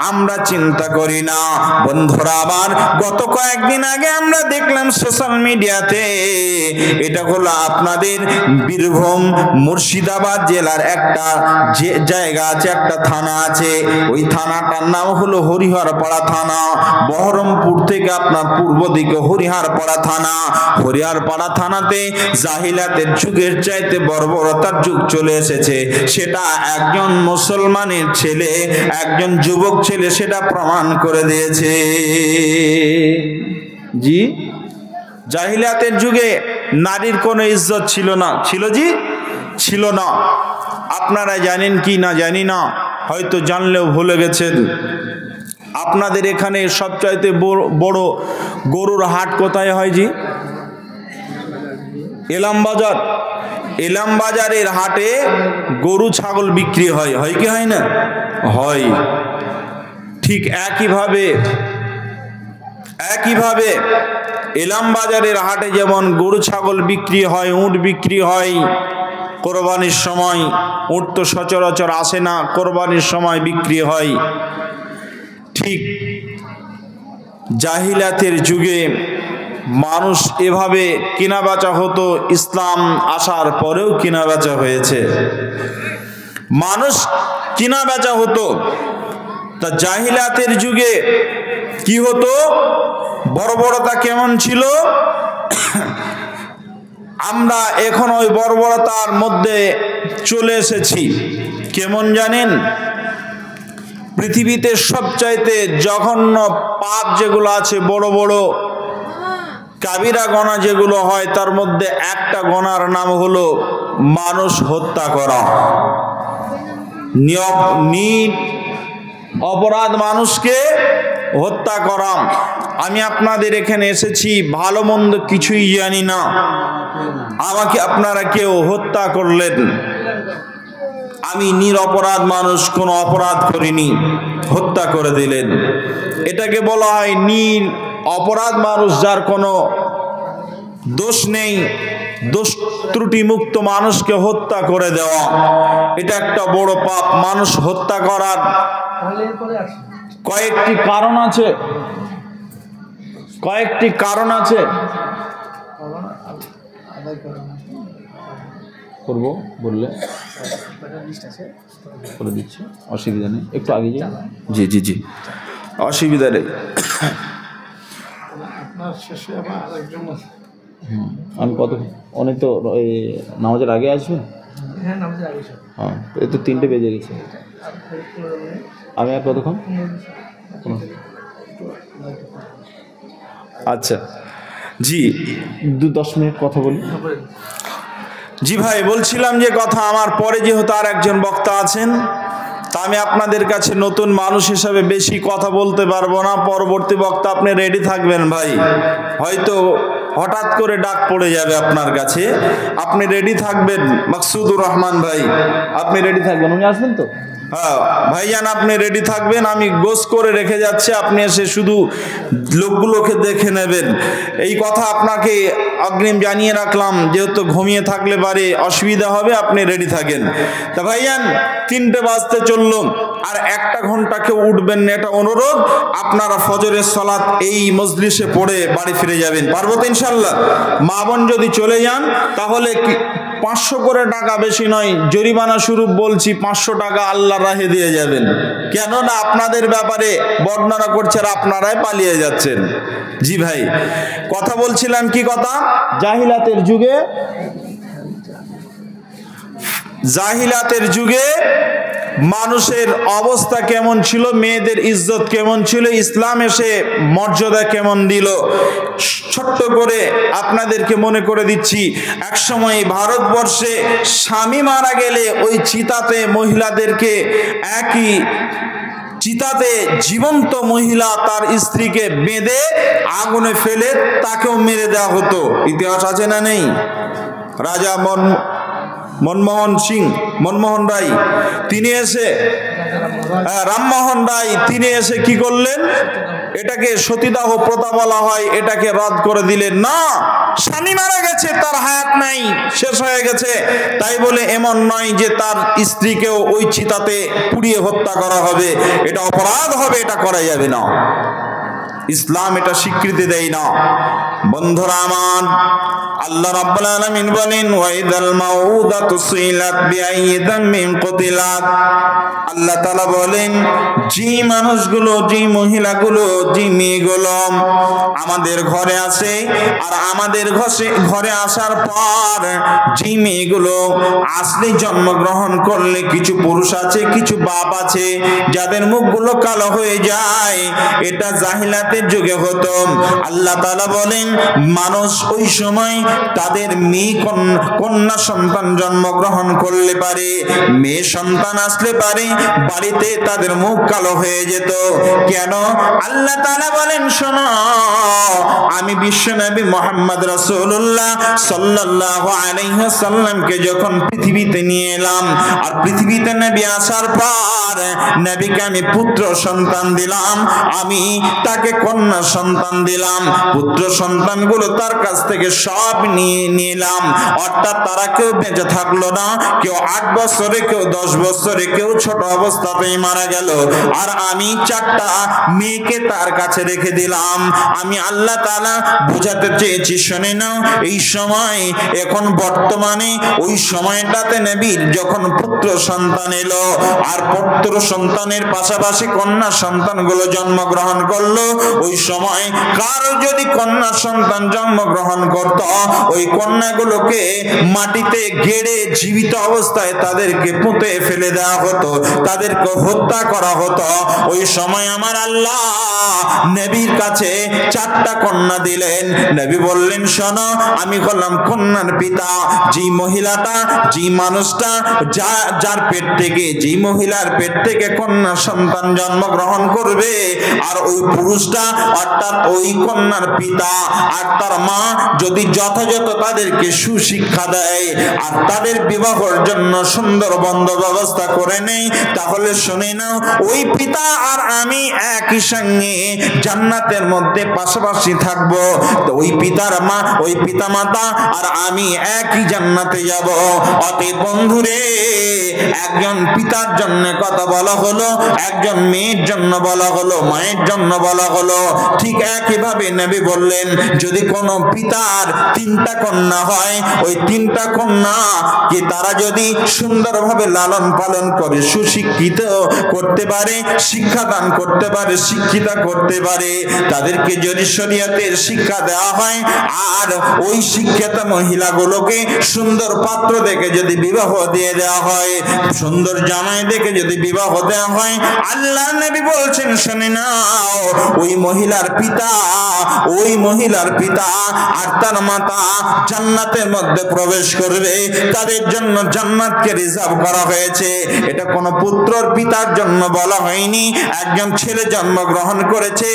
আমরা চিন্তা করি না। বন্ধুরা আবার গত কয়েকদিন আগে আমরা দেখলাম সোশ্যাল মিডিয়াতে, এটা হলো আপনাদের বীরভূম মুর্শিদাবাদ জেলার একটা যে জায়গা আছে, একটা থানা আছে, ওই থানাটার নাম হলো হরিহরপাড়া থানা। বহরমপুর থেকে আপনার পূর্ব দিকে হরিহরপাড়া থানা। হরিহরপাড়া থানাতে জাহিলাতের যুগের চাইতে বর্বরতার যুগ চলে এসেছে। সেটা একজন মুসলমানের ছেলে, একজন যুবক ছেলে সেটা প্রমাণ করে দিয়েছে। জি, জাহিলাতের যুগে নারীর কোনো ইজ্জত ছিল না। ছিল জি? ছিল না। আপনারা জানেন কি না জানি না, হয়তো জানলেও ভুলে গেছেন। আপনাদের এখানে সবচাইতে বড় গরুর হাট কোথায় হয় জি? এলাম বাজার। এলাম বাজারের হাটে গরু ছাগল বিক্রি হয়, হয় কি হয় না? হয়। ঠিক একইভাবে এলাম বাজারের হাটে যেমন গরু ছাগল বিক্রি হয়, উট বিক্রি হয় কোরবানির সময়। উট তো সচরাচর আসে না, কোরবানির সময় বিক্রি হয়। ঠিক জাহিলাতের যুগে মানুষ এভাবে কেনাবেচা হতো, ইসলাম আসার পরেও কেনাবেচা হয়েছে, মানুষ কেনাবেচা হতো। তা জাহিলাতের যুগে কি হতো, বর্বরতা কেমন ছিল? আমরা এখন ওই বর্বরতার মধ্যে চলে এসেছি। কেমন জানেন? পৃথিবীতে সবচাইতে জঘন্য পাপ যেগুলো আছে, বড় বড় কাবিরা গোনা যেগুলো হয়, তার মধ্যে একটা গোনার নাম হলো মানুষ হত্যা করা। অপরাধ মানুষকে হত্যা করা। আমি আপনাদের এখানে এসেছি, ভালো মন্দ কিছুই জানি না, আমাকে আপনারা কেউ হত্যা করলেন, আমি নিরপরাধ মানুষ, কোনো অপরাধ করিনি, হত্যা করে দিলেন। এটাকে বলা হয় অপরাধ মানুষ, যার কোনো দোষ নেই, দোষ ত্রুটি মুক্ত মানুষকে হত্যা করে দেওয়া, এটা একটা বড় পাপ। মানুষ হত্যা করার কয়েকটি কারণ আছে, কয়েকটি কারণ আছে। করবো বললে করে দিচ্ছি, অসুবিধা নেই, একটু আগে যাই। জি জি জি, অসুবিধা নেই। আমি কত অনেক তো নামাজের আগে আসবেন? হ্যাঁ, এই তো 3টে বেজে গেছে। আমি আর কতক্ষণ? আচ্ছা জি, 2-10 মিনিট কথা বলি। জি ভাই, বলছিলাম যে কথা, আমার পরে যেহেতু আর একজন বক্তা আছেন, তা আমি আপনাদের কাছে নতুন মানুষ হিসাবে বেশি কথা বলতে পারবো না। পরবর্তী বক্তা আপনি রেডি থাকবেন ভাই, হয়তো হঠাৎ করে ডাক পড়ে যাবে আপনার কাছে, আপনি রেডি থাকবেন। মাকসুদুর রহমান ভাই, আপনি রেডি থাকবেন, উনি আসবেন তো? হ্যাঁ ভাইজান, আপনি রেডি থাকবেন, আমি গোছ করে রেখে যাচ্ছি, আপনি এসে শুধু লোকগুলোকে দেখে নেবেন। এই কথা আপনাকে অগ্রিম জানিয়ে রাখলাম, যেহেতু ঘুমিয়ে থাকলে পারে অসুবিধা হবে, আপনি রেডি থাকেন। তা ভাইজান, 3টে বাজতে চললো, আর 1 ঘন্টা কেউ উঠবেন না, এটা অনুরোধ। আপনারা ফজরের সালাত এই মজলিসে পড়ে বাড়ি ফিরে যাবেন, পারবো তো ইনশাল্লাহ? মা বোন যদি চলে যান তাহলে 500 করে টাকা, বেশি নয়, জরিমানা স্বরূপ বলছি, 500 টাকা আল্লাহর রাহে দিয়ে যাবেন। কেননা আপনাদের ব্যাপারে বর্ণনা করছে আর আপনারাই পালিয়ে যাচ্ছেন। জি ভাই, কথা বলছিলাম, কি কথা? জাহিলাতের যুগে মানুষের অবস্থা কেমন ছিল, মেয়েদের ইজ্জত কেমন ছিল, ইসলাম এসে মর্যাদা কেমন দিল, ছোট্ট করে আপনাদেরকে মনে করে দিচ্ছি। একসময় ভারতবর্ষে স্বামী মারা গেলে ওই চিতাতে মহিলাদেরকে, একই চিতাতে জীবন্ত মহিলা তার স্ত্রীকে বেঁধে আগুনে ফেলে তাকেও মেরে দেওয়া হতো। ইতিহাস আছে না নেই? রাজা মনমোহন রায় তিনি এসে, রামমোহন রায় তিনি এসে কি করলেন? এটাকে সতীদাহ প্রথা বলা হয়, এটাকে রদ করে দিলেন। না, স্বামী মারা গেছে, তার হায়াত নাই, শেষ হয়ে গেছে, তাই বলে এমন নয় যে তার স্ত্রীকেও ওই চিতাতে পুড়িয়ে হত্যা করা হবে, এটা অপরাধ হবে, এটা করা যাবে না। ইসলাম এটা স্বীকৃতি দেয় না। বন্ধুরা আমার, আল্লাহ রাব্বুল আলামিন বলেন, ওয়াইদাল মাউদাতু সুইলাত বিআইয়ি যামবিন কুতিলাত। আল্লাহ তাআলা বলেন, যে মানুষগুলো, যে মহিলাগুলো, যে মেয়েগুলো আমাদের ঘরে আসে, আর আমাদের ঘরে আসার পর যে মেয়েগুলো আসলে জন্মগ্রহণ করলে, কিছু পুরুষ আছে, কিছু বাপ আছে, যাদের মুখগুলো কালো হয়ে যায়, এটা জাহিলাতের যুগে হতো। আল্লাহ তাআলা বলেন, মানুষ ওই সময় তাদের মেয়ে কন্যা সন্তান জন্মগ্রহণ করলে পারে, মেয়ে সন্তান আসলে পারে, বাড়িতে তাদের মুখ কালো হয়ে যেত। কেন? আল্লাহ তাআলা বলেন, শোনো, আমি বিশ্বনবী মুহাম্মদ রাসূলুল্লাহ সাল্লাল্লাহু আলাইহি ওয়াসাল্লামকে যখন পৃথিবীতে নিয়ে এলাম, আর পৃথিবীতে নবী আসার পর নবীকে আমি পুত্র সন্তান দিলাম, আমি তাকে কন্যা সন্তান দিলাম, পুত্র সন্তানগুলো তার কাছ থেকে সব নিয়ে নিলাম। অর্থাৎ তারা কেউ বেঁচে থাকলো না, কেউ 8 বছরে, কেউ 10 বছরে, কেউ ছোট অবস্থাতেই মারা গেল। আর আমি 4টা মেয়েকে তার কাছে রেখে দিলাম। আমি আল্লাহ তাআলা বোঝাতে চেয়েছি, শুনে নাও। এই সময় এখন বর্তমানে ওই সময়টাতে নবীর যখন পুত্র সন্তান এলো, আর পুত্র সন্তানের পাশাপাশি কন্যা সন্তানগুলো জন্মগ্রহণ করলো, ওই সময় কারো যদি কন্যা সন্তান জন্মগ্রহণ করত, ওই কন্যাগুলোকে মাটিতে গেড়ে জীবিত অবস্থায় তাদেরকে পুঁতে ফেলে দেওয়া হতো, তাদেরকে হত্যা করা হতো। ওই সময় আমার আল্লাহ নবীর কাছে 4টা কন্যা দিলেন। নবী বললেন, শোনো, আমি হলাম কন্যার পিতা। যে মহিলাটা, যে মানুষটা যার পেট থেকে, যে মহিলার পেট থেকে কন্যা সন্তান জন্মগ্রহণ করবে, আর ওই পুরুষটা অর্থাৎ ওই কন্যার পিতা আর তার মা যদি যথাযথ তাদেরকে সুশিক্ষা দেয় আর তাদের বিবাহের জন্য সুন্দর বন্দোবস্ত করে নেই, তাহলে শুনে নাও, ওই পিতা আর আমি একই সঙ্গে জান্নাতের মধ্যে পাশাপাশি থাকবো। তো ওই পিতার মা, ওই পিতা মাতা আর আমি একই জান্নাতে যাব। অতএব বন্ধুরে, একজন পিতার জন্য কথা বলা হলো, একজন মেয়ের জন্য বলা হলো, মায়ের জন্য বলা হলো। ঠিক একইভাবে নবী বললেন, যদি কোনো পিতার 3টা কন্যা হয়, ওই 3টা কন্যা কে তারা যদি সুন্দরভাবে লালন পালন করে, সুশিক্ষিত করতে পারে, শিক্ষাদান করতে পারে, শিক্ষিতা করতে পারে, তাদেরকে যদি শরীয়তের শিক্ষা দেওয়া হয়, আর ওই শিক্ষিত মহিলাগুলোকে সুন্দর পাত্র দেখে যদি বিবাহ দিয়ে দেওয়া হয়, সুন্দর জামাই দেখে যদি বিবাহ দেওয়া হয়, আল্লাহ নবী বলছেন, শুনে নাও, ওই মহিলার পিতা আর তার মাতা জান্নাতের মধ্যে প্রবেশ করবে। তাদের জন্য জান্নাতকে রিজার্ভ করা হয়েছে। এটা কোনো পুত্রর পিতার জন্য বলা হয়নি। একজন ছেলে জন্মগ্রহণ করেছে,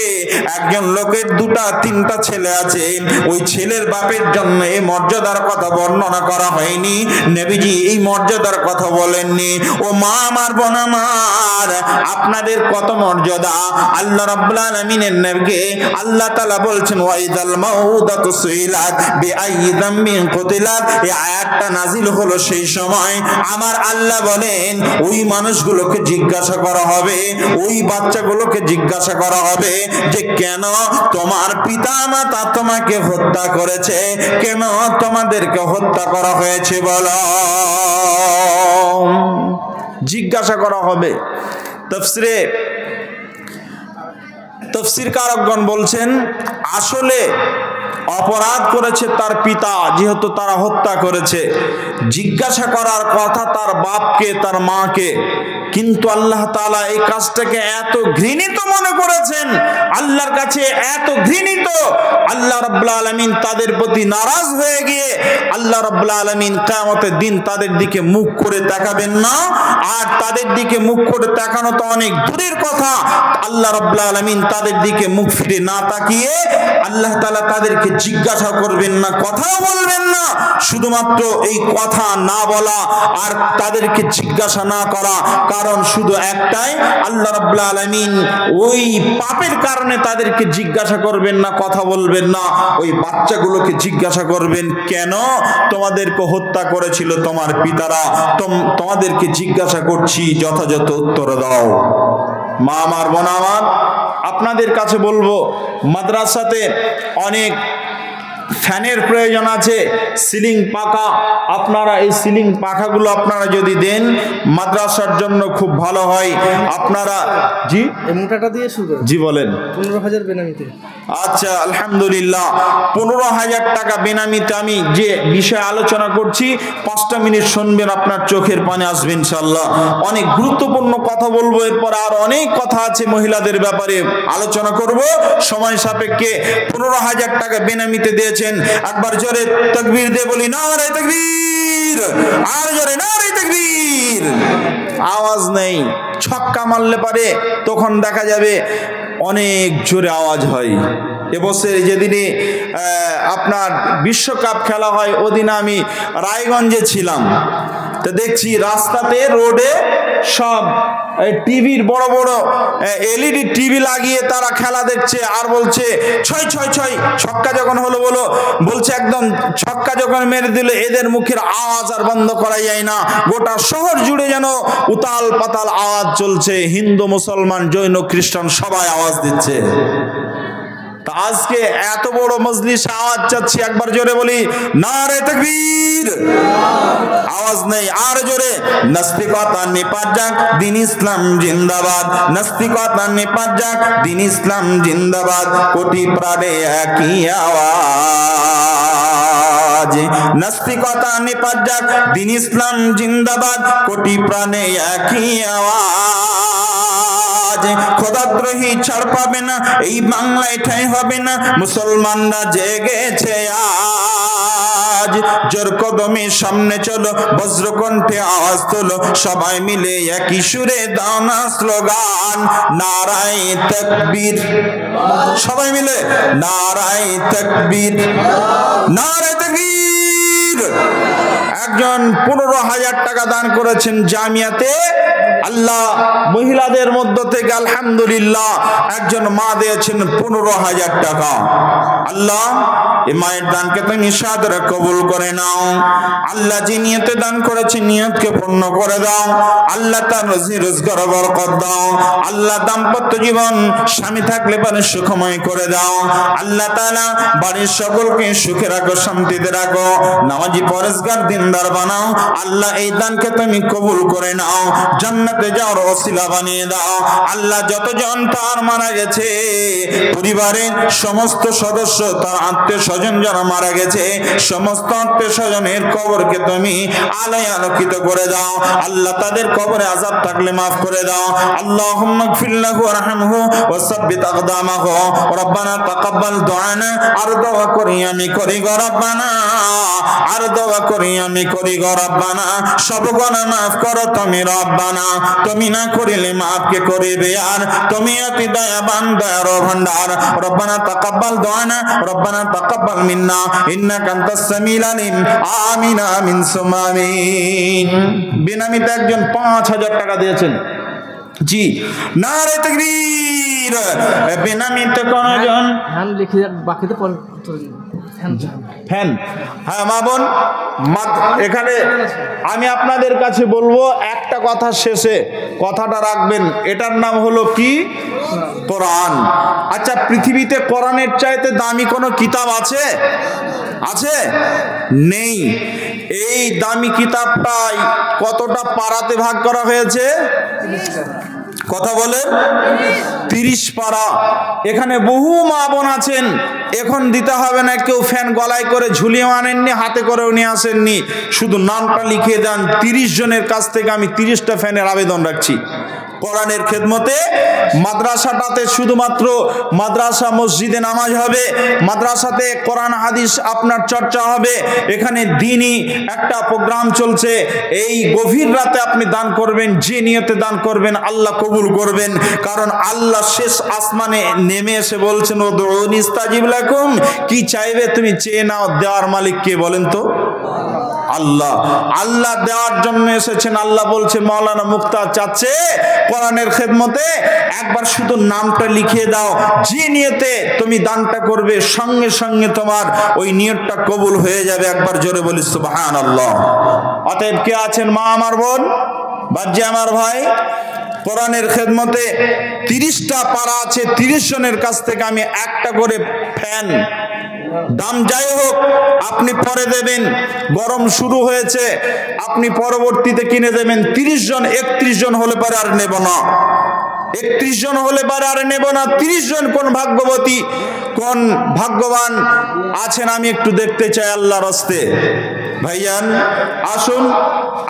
একজন লোকের 2টা 3টা ছেলে আছে, ওই ছেলের বাপের জন্য এই মর্যাদার কথা বর্ণনা করা হয়নি। নবীজি এই মর্যাদার কথা বলেননি। ও মা আমার, বোন আমার, আপনাদের কত মর্যাদা! আল্লাহ রাব্বুল আলামিনের নবীকে আল্লাহ তাআলা বলছেন, ওয়াইদাল মাউদাতু সুইলাত বিআইয়ি যামবিন কুতিলাত। এই আয়াতটা নাজিল হলো সেই সময় আমার আল্লাহ বলেন, ওই মানুষগুলোকে জিজ্ঞাসা করা হবে, ওই বাচ্চাগুলোকে জিজ্ঞাসা করা হবে যে কেন তোমার পিতা মাতা তোমাকে হত্যা করেছে, কেন তোমাদেরকে হত্যা করা হয়েছে বলো, জিজ্ঞাসা করা হবে। তফসিরকারগণ বলছেন, আসলে অপরাধ করেছে তার পিতা, যেহেতু তারা হত্যা করেছে, জিজ্ঞাসা করার কথা তার বাপকে, তার মাকে। কিন্তু আল্লাহ তাআলা এই কাজটাকে এত ঘৃণিত মনে করেছেন, আল্লাহর কাছে এত ঘৃণিত, আল্লাহ রাব্বুল আলামিন তাদের প্রতি নারাজ হয়ে গিয়ে আল্লাহ রাব্বুল আলামিন কিয়ামতের দিন তাদের দিকে মুখ করে তাকাবেন না। আর তাদের দিকে মুখ করে তাকানো তো অনেক দূরের কথা, আল্লাহ রাব্বুল আলামিন তাদের দিকে মুখ ফিরে না তাকিয়ে আল্লাহ তাআলা তাদেরকে জিজ্ঞাসা করবেন না, কথাও বলবেন না। শুধুমাত্র এই কথা না বলা আর তাদেরকে জিজ্ঞাসা না করা, কারণ শুধু একটাই, আল্লাহ রাব্বুল আলামিন ওই পাপের কারণে তাদেরকে জিজ্ঞাসা করবেন না, কথা বলবেন না। ওই বাচ্চাগুলোকে জিজ্ঞাসা করবেন, কেন তোমাদেরকে হত্যা করেছিল তোমার পিতারা, তোমাদেরকে জিজ্ঞাসা করছি, যথাযথ উত্তর দাও। মা আমার, বোন আমার, আপনাদের কাছে বলবো, মাদ্রাসাতে অনেক ফ্যানের প্রয়োজন আছে, সিলিং পাখা। আপনারা এই সিলিং পাখাগুলো আপনারা যদি দেন মাদ্রাসার জন্য খুব ভালো হয়। আপনারা জি মোটাটা দিয়ে শুরু জি বলেন 15,000 বেনামিতে। আচ্ছা, আলহামদুলিল্লাহ, 15,000 টাকা বেনামিতে আমি যে বিষয়ে আলোচনা করছি 5টা মিনিট শুনবেন, আপনার চোখের পানি আসবে ইনশাআল্লাহ। অনেক গুরুত্বপূর্ণ কথা বলবো, এরপর আর অনেক কথা আছে মহিলাদের ব্যাপারে আলোচনা করব, সময় সাপেক্ষে। 15,000 টাকা বেনামিতে দিয়েছেন। একবার জোরে তাকবীর দিয়ে বলি, নারে তাকবীর, আর জোরে নারে তাকবীর। আওয়াজ নেই, ছক্কা মারলে পারে তখন দেখা যাবে অনেক জোরে আওয়াজ হয়। এবছর যেদিনে আপনার বিশ্বকাপ খেলা হয়, ওদিন আমি রায়গঞ্জে ছিলাম। তো দেখছি রাস্তাতে, রোডে সব টিভির বড় বড় এলইডি টিভি লাগিয়ে তারা খেলা দেখছে আর বলছে ছয় ছয় ছয়, ছক্কা যখন হলো বলছে একদম ছক্কা যখন মেরে দিল এদের মুখের আওয়াজ আর বন্ধ করা যায় না, গোটা শহর জুড়ে যেন উতাল পাতাল আওয়াজ চলছে, হিন্দু মুসলমান জৈন খ্রিস্টান সবাই আওয়াজ দিচ্ছে। আজকে এত বড় মজলিস আওয়াজ চাচ্ছি, একবার জোরে বলি নারে তাকবীর। আওয়াজ নেই, আর জোরে নাস্তিকতা নিপাত যাক দিন ইসলাম জিন্দাবাদ, নাস্তিকতা নিপাত যাক দিন ইসলাম জিন্দাবাদ, কোটি প্রাণে একই আওয়াজ, নাস্তিকতা নিপাত যাক দিন ইসলাম জিন্দাবাদ, কোটি প্রাণে একই আওয়াজ, খোদাদ্রোহী ছাড় পাবে না এই বাংলায় ঠাঁই হবে না, মুসলমানরা জেগেছে আজ, জোর কদমে সামনে চলো বজ্রকণ্ঠে আওয়াজ তোলো, সবাই মিলে একই সুরে দাও না স্লোগান নারায়ে তাকবীর, সবাই মিলে নারায়ে তাকবীর, নারায়ে তাকবীর। একজন 15,000 টাকা দান করেছেন জামিয়াতে, আল্লাহ মহিলাদের মধ্য থেকে আলহামদুলিল্লাহ একজন মা দিয়েছেন 15,000 টাকা। আল্লাহ এই মায়ের দানকে তুমি সাদরে কবুল করে নাও। আল্লাহ যে নিয়তে দান করেছে নিয়তকে পূর্ণ করে দাও। আল্লাহ তার রুজি রোজগার বরকত দাও। আল্লাহ দাম্পত্য জীবন স্বামী থাকলে পরে সুখময় করে দাও। আল্লাহ তাআলা বাড়ির সকলকে সুখে রাখো, শান্তিতে রাখো, নামাজি পরেজগার দিনদার বানাও। আল্লাহ এই দানকে তুমি কবুল করে নাও, জান্নাতে যাওয়ার ওসিলা বানিয়ে দাও। আল্লাহ যতজন তার মারা গেছে পরিবারের সমস্ত সদস্য, তার আত্মীয় স্বজন যারা মারা গেছে সমস্ত আত্মীয় স্বজনের কবরকে তুমি আলোয় আলোকিত করে দাও। আল্লাহ তাদের কবরে আযাব থাকলে মাফ করে দাও। আল্লাহুম্মা গফির লাহু ওয়ারহামহু ওয়া সাব্বিত আকদামাহু রব্বানা তাকাব্বাল দুআনা। আর দোয়া করি আমি করি গো রব্বানা, আর দোয়া করি আমি করি গো রব্বানা, সব গুনাহ মাফ করো তুমি রব্বানা, তুমি না করিলে মাফ কে করিবে আর, তুমি অতি দয়াবান দয়ার ভান্ডার। রব্বানা তাকাব্বাল দুআনা রব্বানা তাকাব্বাল মিন্না ইন্নাকা আনতাস সামিউল আলিম। আমিন আমিন সুম্মা আমিন। বিনামিতে একজন 5,000 টাকা দিয়েছেন। জি নারে তাকবীর। বিনামিতে কোনজন ধান লিখে বাকিতে ফ্যান। হ্যাঁ মা বোন, এখানে আমি আপনাদের কাছে বলবো একটা কথা, শেষে কথাটা রাখবেন, এটার নাম হলো কি? কোরআন। আচ্ছা, পৃথিবীতে কোরআনের চাইতে দামি কোনো কিতাব আছে? আছে? নেই। এই দামি কিতাবটাই কতটা পারাতে ভাগ করা হয়েছে? কথা বলেন 30 পারা। এখানে বহু মা বোন আছেন, এখন দিতে হবে না, কেউ ফ্যান গলায় করে ঝুলিয়ে আনেননি, হাতে করেও নিয়ে আসেননি, শুধু নামটা লিখিয়ে দেন। 30 জনের কাছ থেকে আমি 30টা ফ্যানের আবেদন রাখছি কোরআনের খেদমতে। মাদ্রাসাটাতে শুধুমাত্র মাদ্রাসা মসজিদে নামাজ হবে, মাদ্রাসাতে কোরআন হাদিস আপনার চর্চা হবে, এখানে দ্বীনি একটা প্রোগ্রাম চলছে। এই গভীর রাতে আপনি দান করবেন, যে নিয়তে দান করবেন আল্লাহ কবুল করবেন। কারণ আল্লাহ শেষ আসমানে নেমে এসে বলছেন উদউনি ইস্তাজিব লাকুম, কি চাইবে তুমি চেয়ে নাও, দেওয়ার মালিক কে বলেন তো? আল্লাহ। আল্লাহ দেওয়ার জন্য এসেছেন। আল্লাহ বলছে মাওলানা মুক্তার চাচ্ছে কোরআনের খেদমতে একবার শুধু নামটা লিখিয়ে দাও, যে নিয়তে তুমি দানটা করবে সঙ্গে সঙ্গে তোমার ওই নিয়তটা কবুল হয়ে যাবে। একবার জোরে বলি সুবহানাল্লাহ। অতএব কে আছেন মা আমার বোন, বাজ্জি আমার ভাই, কোরআনের খেদমতে 30টা পারা আছে, 30 জনের কাছ থেকে আমি একটা করে ফ্যান, দাম যাই হোক আপনি পরে দেবেন, গরম শুরু হয়েছে আপনি পরবর্তীতে কিনে দেবেন। 30 জন 31 জন হলে পরে আর নেব না, 31 জন হলে পরে আর নেব না। 30 জন কোন ভাগ্যবতী, কোন ভাগ্যবান আছেন আমি একটু দেখতে চাই আল্লাহর হস্তে। ভাইয়ান আসুন,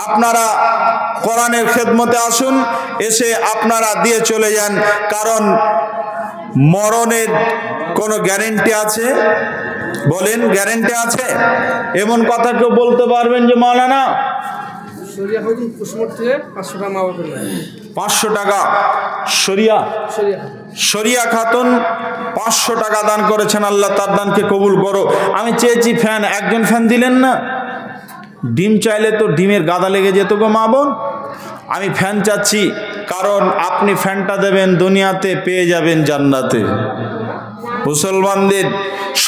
আপনারা কোরআনের খেদমতে আসুন, এসে আপনারা দিয়ে চলে যান। কারণ মরণের কোনো গ্যারেন্টি আছে? বলেন, গ্যারেন্টি আছে? এমন কথা কেউ বলতে পারবেন যে মাওলানা 500 টাকা শরিয়া খাতুন 500 টাকা দান করেছেন, আল্লাহ তার দানকে কবুল করো। আমি চেয়েছি ফ্যান, একজন ফ্যান দিলেন না। ডিম চাইলে তো ডিমের গাদা লেগে যেত গো মা বোন। আমি ফ্যান চাচ্ছি, কারণ আপনি ফ্যানটা দেবেন দুনিয়াতে, পেয়ে যাবেন জান্নাতে। মুসলমানদের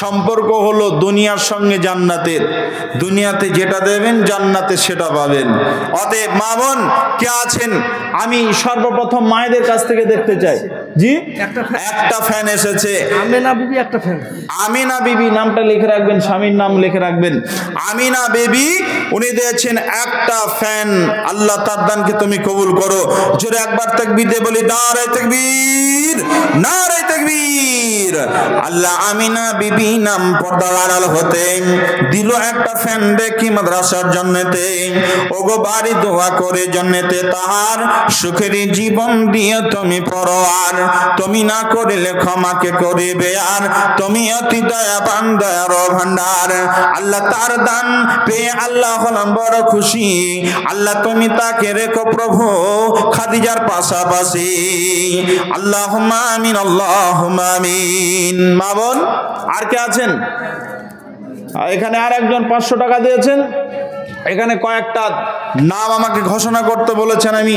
সম্পর্ক হলো দুনিয়ার সঙ্গে জান্নাতের। দুনিয়াতে যেটা দেবেন জান্নাতে সেটা পাবেন। অতএব মা বোন কে আছেন, আমি সর্বপ্রথম মায়েদের কাছ থেকে দেখতে চাই। জি, একটা ফ্যান এসেছে। আমিনা বিবি একটা ফ্যান। আমিনা বিবি নামটা লিখে রাখবেন, স্বামীর নাম লিখে রাখবেন। আমিনা বিবি উনি দিয়েছেন একটা ফ্যান। আল্লাহ তার দানকে তুমি কবুল করো। জোরে একবার তাকবীর দিয়ে বলি, নারে তাকবীর, নারে তাকবীর। আল্লাহ আমিনা বিবি নাম পর্দার আড়াল হতে দিল একটা ফ্যান দেখি মাদ্রাসার জন্নেতে। ওগো বাড়ি দোয়া করে জন্নেতে তাহার সুখেরই জীবন দিয়ে তুমি পরোয়ার। তুমি না করিলে ক্ষমাকে করিবে আর, তুমি অতি দয়াবান দয়ার ভান্ডার। আল্লাহ তার দান পেয়ে আল্লাহ হলাম বড় খুশি। আল্লাহ তুমি তাকে রেখো প্রভু খাদিজার পাশাপাশি। আল্লাহুম্মা আমিন, আল্লাহুম্মা আমিন। মা বোন আর কে আছেন? এখানে আর একজন 500 টাকা দিয়েছেন। এখানে কয়েকটা নাম আমাকে ঘোষণা করতে বলেছেন। আমি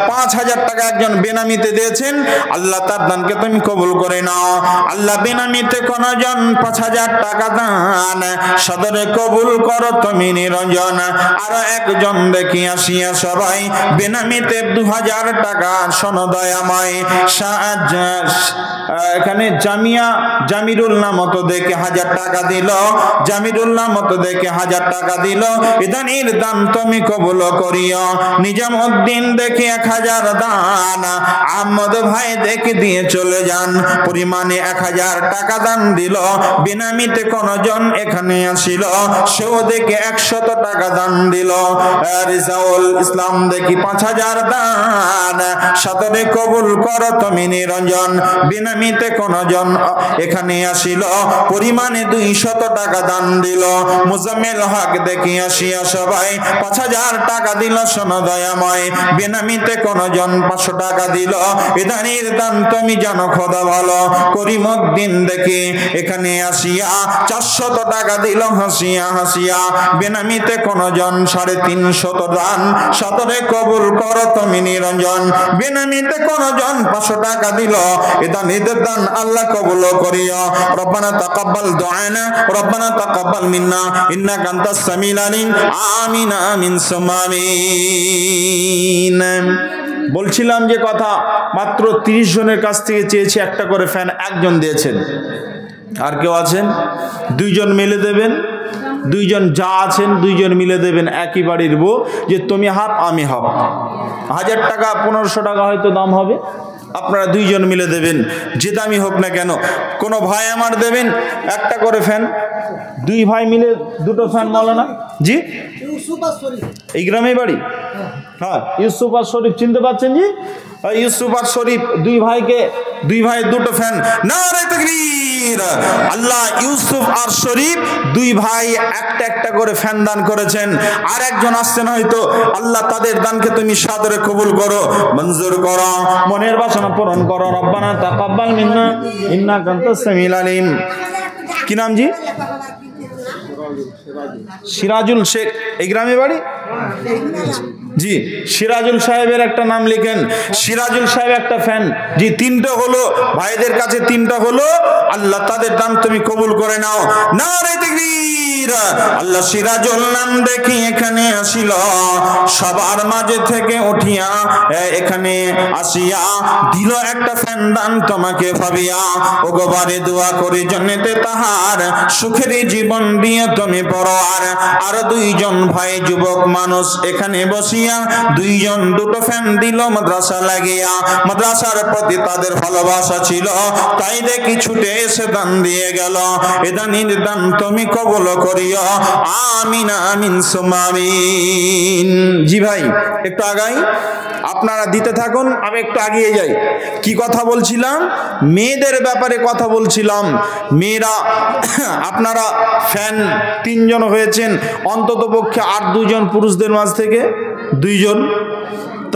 5000 টাকা একজন বেনামিতে দিয়েছেন। আল্লাহ তার দানকে তুমি কবুল করে নাও। আল্লাহ বেনামিতে কোন জন 5000 টাকা দান সদরে কবুল করো তুমি নিরঞ্জন। আরো একজন দেখি আসিয়া সবাই বেনামিতে 2000 টাকা শোনো দয়াময়। এখানে জামিরুল নামত দেখে 1000 টাকা দিল। জামিরুল্লাহ মতো দেখে 1000 টাকা দিল। ইদানির দান তুমি কবুল করিও। নিজামউদ্দিন দেখে 1000 দান। আহমদ ভাই দেখে দিয়ে চলে যান, পরিমাণে 1000 টাকা দান দিল। বিনামিতে কোন জন এখানে আসিল, সেও দেখে 100 টাকা দান দিল। রিজাউল ইসলাম দেখি 5000 দান সদরে কবুল করো তুমি নিরঞ্জন। বিনামিতে কোন জন এখানে আসিল, পরিমাণে 200 টাকা দান দিল। মুজাম্মেল হক দেখি আসিয়া সবাই 5000 টাকা দিল শোনো দয়াময়। বেনামিতে কোন জন 500 টাকা দিল। ইদানির দান তুমি জানো খোদা ভালো। করিমউদ্দিন দেখি এখানে আসিয়া 400 টাকা দিল হাসিয়া হাসিয়া। বেনামিতে কোন জন 350 দান সদরে কবুল করো তুমি নিরঞ্জন। বেনামিতে কোন জন 500 টাকা দিল। ইদানির দান আল্লাহ কবুল করিও। রব্বানা তাকাব্বাল দুআনা রব্বানা তাকাব্বাল মিন্না ইন্নাকা আনতাস সামিউল আলিম। আমিন আমিন সুম্মা আমিন। বলছিলাম যে কথা, মাত্র 30 জনের কাছ থেকে চেয়েছি একটা করে ফ্যান, একজন দিয়েছেন। আর কেউ আছেন? 2 জন মিলে দেবেন। 2 জন যা আছেন 2 জন মিলে দেবেন। একই বাড়ির বউ, যে তুমি হাফ আমি হাফ। 1000 টাকা 1500 টাকা হয়তো দাম হবে। আপনারা 2 জন মিলে দেবেন, যে দামি হোক না কেন। কোন ভাই আমার দেবেন একটা করে ফ্যান। 2 ভাই মিলে 2টো ফ্যান। মৌলানা জি, এই গ্রামে বাড়ি। হ্যাঁ, ইউসুফ আর শরীফ চিনতে পারছেন জি? ইউসুফ আর শরীফ 2 ভাইকে, 2 ভাই 2টো ফ্যান। নারে তাকবীর। আল্লাহ ইউসুফ আর শরীফ 2 ভাই একটা করে ফ্যান দান করেছেন। আর একজন আসছেন হয়তো, আল্লাহ তাদের দানকে তুমি সাদরে কবুল করো, মঞ্জুর করো, মনের বাসনা পূরণ করো। রব্বানা তাকাব্বাল মিন্না ইন্নাকা আনতাস সামিউল আলিম। কি নাম জি? সিরাজুল শেখ, এই গ্রামে বাড়ি জি। সিরাজুল সাহেবের একটা নাম লিখেন। সিরাজুল সাহেব একটা ফ্যান জি। 3টা হলো ভাইদের কাছে, 3টা হলো। আল্লাহ তাদের দান তুমি কবুল করে নাও। নারে তাকবীর। আল্লাহ সিরাজুল নাম দেখি এখানে আসিল, সবার মাঝে থেকে উঠিয়া এখানে আসিয়া দিল একটা ফ্যান দান তোমাকে ভাবিয়া। ওগো বারে দোয়া করি জন্নতে তাহার সুখেরই জীবন দিয়ে তুমি পরোয়ার। আরো 2 জন ভাই যুবক মানুষ এখানে বসিয়া 2 জন 2টো ফ্যান দিল মাদ্রাসা লাগিয়া। মাদ্রাসার প্রতি তাদের ভালোবাসা ছিল, তাই দেখি ছুটে এসে দান দিয়ে গেল। এ দানির দান তুমি কবুল করিও। আমিন আমিন সুম্মা আমিন। জি ভাই একটু আগাই, আপনারা দিতে থাকুন, আমি একটু আগিয়ে যাই। কি কথা বলছিলাম? মেয়েদের ব্যাপারে কথা বলছিলাম। মেয়েরা আপনারা ফ্যান 3 জন হয়েছেন, অন্তত পক্ষে আর 2 জন পুরুষদের মাঝ থেকে 2 জন।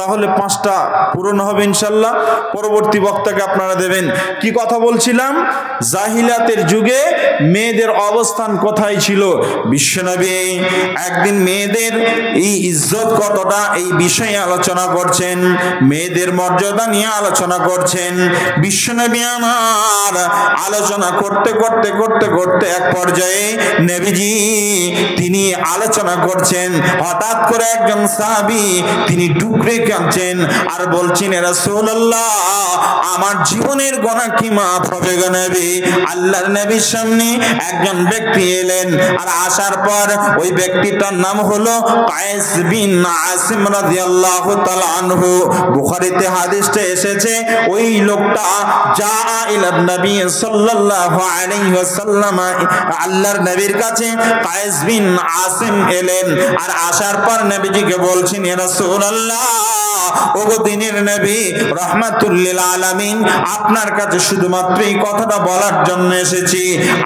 তাহলে 5টা পূরণ হবে ইনশাআল্লাহ। পরবর্তী বক্তাকে আপনারা দেবেন। কি কথা বলছিলাম? জাহিলিয়াতের যুগে মেয়েদের অবস্থান কোথায় ছিল? বিশ্বনবী একদিন মেয়েদের এই ইজ্জত কতটা এই বিষয়ে আলোচনা করছেন, মেয়েদের মর্যাদা নিয়ে আলোচনা করছেন। বিশ্বনবী আমার আলোচনা করতে করতে করতে করতে এক পর্যায়ে নবীজি তিনি আলোচনা করছেন, হঠাৎ করে একজন সাহাবী তিনি টুকরে কাঁদছেন আর বলছেন, ইয়া রাসূলুল্লাহ আমার জীবনের গুনাহ কি মাফ হবে গো নবী? আল্লাহর নবীর সামনে একজন ব্যক্তি এলেন, আর আসার পর ওই ব্যক্তিটার নাম হলো কায়েস বিন আসিম রাদিয়াল্লাহু তাআলা আনহু। বুখারীতে হাদিসটা এসেছে, ওই লোকটা যা ইলা নবী সাল্লাল্লাহু আলাইহি ওয়াসাল্লাম, আল্লাহর নবীর কাছে কায়েস বিন আসিম এলেন, আর আসার পর নবীজিকে বলছেন, ইয়া রাসূলুল্লাহ ওগো দিনের নবী রাহমাতুল লিল আলামিন, আপনার কাছে শুধুমাত্র এই কথাটা বলার জন্য এসেছি।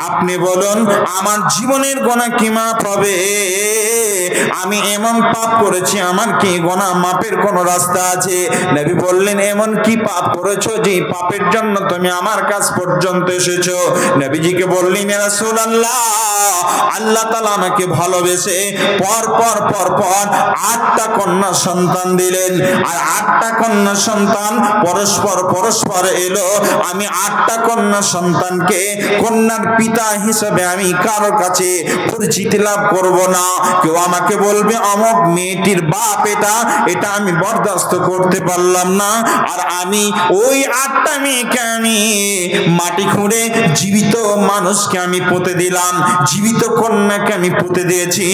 আপনি বলুন আমার জীবনের গুনাহ কি মাফ হবে? আমি এমন পাপ করেছি, আমার কি গুনাহ মাপের কোন রাস্তা আছে? নবী বললেন, এমন কি পাপ করেছো যে পাপের জন্য তুমি আমার কাছ পর্যন্ত এসেছো? নবীজিকে বললেন, ইয়া রাসূলুল্লাহ আল্লাহ তাআলা আমাকে ভালোবেসে পর পর পর পর 8টা কন্যা সন্তান দিলেন, আর 8টা কন্যা সন্তান পরস্পর পরস্পর এলো। আমি 8টা কন্যা সন্তানকে কন্যার পিতা হিসেবে আমি কারো কাছে পরিচিতি লাভ করব না। কেউ আমাকে বলবে অমুক মেয়েটির বাপ এটা আমি বরদাস্ত করতে পারলাম না, আর আমি ওই 8টা মেয়েকে আমি মাটি খুঁড়ে জীবিত মানুষকে আমি পুঁতে দিলাম, জীবিত কন্যাকে আমি পুঁতে দিয়েছি।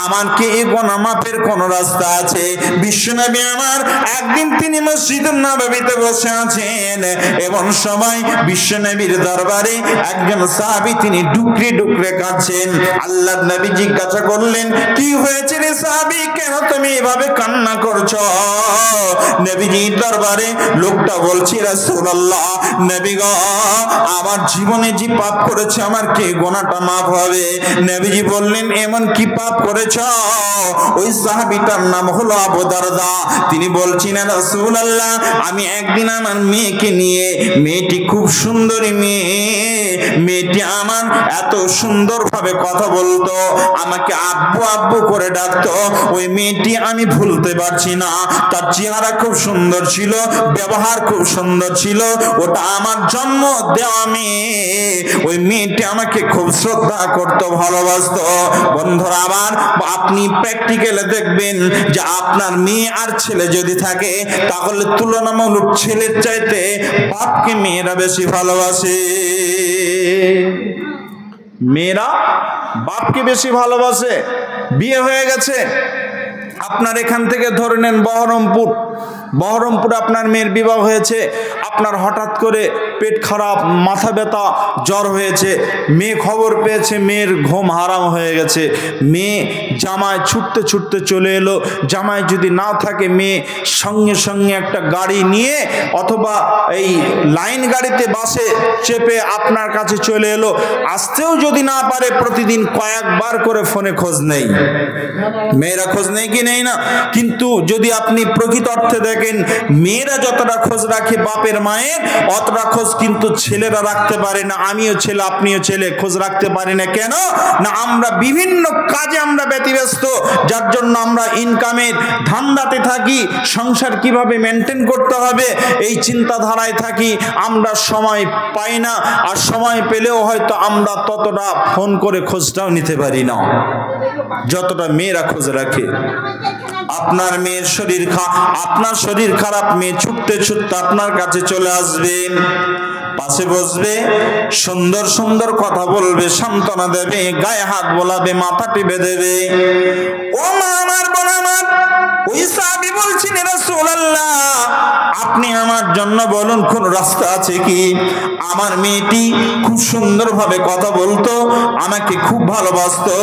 আমার কি এই গুনাহ মাপের কোন রাস্তা আছে? বিশ্বনবী আমার একদিন তিনি মসজিদুন নববীতে বসে আছেন, এমন সময় বিশ্বনবীর দরবারে একজন সাহাবী তিনি ডুকরে ডুকরে কাঁদছেন। আল্লাহর নবী জিজ্ঞাসা করলেন, কি হয়েছে রে সাহাবী, কেন তুমি এভাবে কান্না করছো? নবীজির দরবারে লোকটা বলছে, রাসূলুল্লাহ নবী গো আমার জীবনে যে পাপ করেছে আমার কি গুনাহটা মাফ হবে? নবীজি বললেন, এমন কি পাপ করেছো? ওই সাহাবীটার নাম হলো আবু দারদা। তিনি বলছেন, রাসূলুল্লাহ আমি একদিন আমার মেয়েকে নিয়ে, মেয়েটি খুব সুন্দরী মেয়ে, মেয়েটি আমার এত সুন্দরভাবে কথা বলতো, আমাকে আব্বু আব্বু করে ডাকতো, ওই মেয়েটি আমি ভুলতে পারছি না। তার চেহারা খুব সুন্দর ছিল, ব্যবহার খুব সুন্দর ছিল, ওটা আমার জন্ম দেওয়া মেয়ে। ওই মেয়েটি আমাকে খুব শ্রদ্ধা করতো, ভালোবাসতো। বন্ধুরা আমার, আপনি প্র্যাকটিক্যালে দেখবেন যে আপনার মেয়ে আর ছেলে যদি থাকে, তাহলে তুলনামূলক ছেলের চাইতে বাপকে মেয়েরা বেশি ভালোবাসে। মেয়েরা বাপকে বেশি ভালোবাসে। বিয়ে হয়ে গেছে, আপনার এখান থেকে ধরে নেন বহরমপুরে আপনার মেয়ের বিবাহ হয়েছে, আপনার হঠাৎ করে পেট খারাপ, মাথা ব্যথা, জ্বর হয়েছে, মেয়ে খবর পেয়েছে মেয়ের ঘুম হারাম হয়ে গেছে, মেয়ে জামাই ছুটতে ছুটতে চলে এলো। জামাই যদি না থাকে, মেয়ে সঙ্গে সঙ্গে একটা গাড়ি নিয়ে অথবা এই লাইন গাড়িতে বাসে চেপে আপনার কাছে চলে এলো। আসতেও যদি না পারে, প্রতিদিন কয়েকবার করে ফোনে খোঁজ নেই। মেয়েরা খোঁজ নেই কি নেই না? কিন্তু যদি আপনি প্রকৃত অর্থে দেখেন, মেয়েরা যতটা খোঁজ রাখে বাপের মায়ের, অতটা খোঁজ কিন্তু ছেলেরা রাখতে পারে না। আমিও ছেলে, আপনিও ছেলে, খোঁজ রাখতে পারি না। কেন না? আমরা বিভিন্ন কাজে আমরা ব্যতিব্যস্ত, যার জন্য আমরা ইনকামের ধান্দাতে থাকি, সংসার কিভাবে মেনটেন করতে হবে এই চিন্তাধারায় থাকি, আমরা সময় পাই না। আর সময় পেলেও হয়তো আমরা ততটা ফোন করে খোঁজটাও নিতে পারি না যতটা মেয়েরা খোঁজ রাখে। আপনার মেয়ের আপনার শরীর খারাপ, মেয়ে ছুটতে ছুটতে আপনার কাছে চলে আসবে, পাশে বসবে, সুন্দর সুন্দর কথা বলবে, সান্ত্বনা দেবে, গায়ে হাত বোলাবে, মাথা টিপে দেবে। ও মা আমার, বোন আমার, ওই সাহাবী বলছেন, রাসূলুল্লাহ আপনি আমার জন্য বলুন কোন রাস্তা আছে কি? আমার মেয়েটি খুব সুন্দরভাবে কথা বলতো, আমাকে খুব ভালোবাসতো,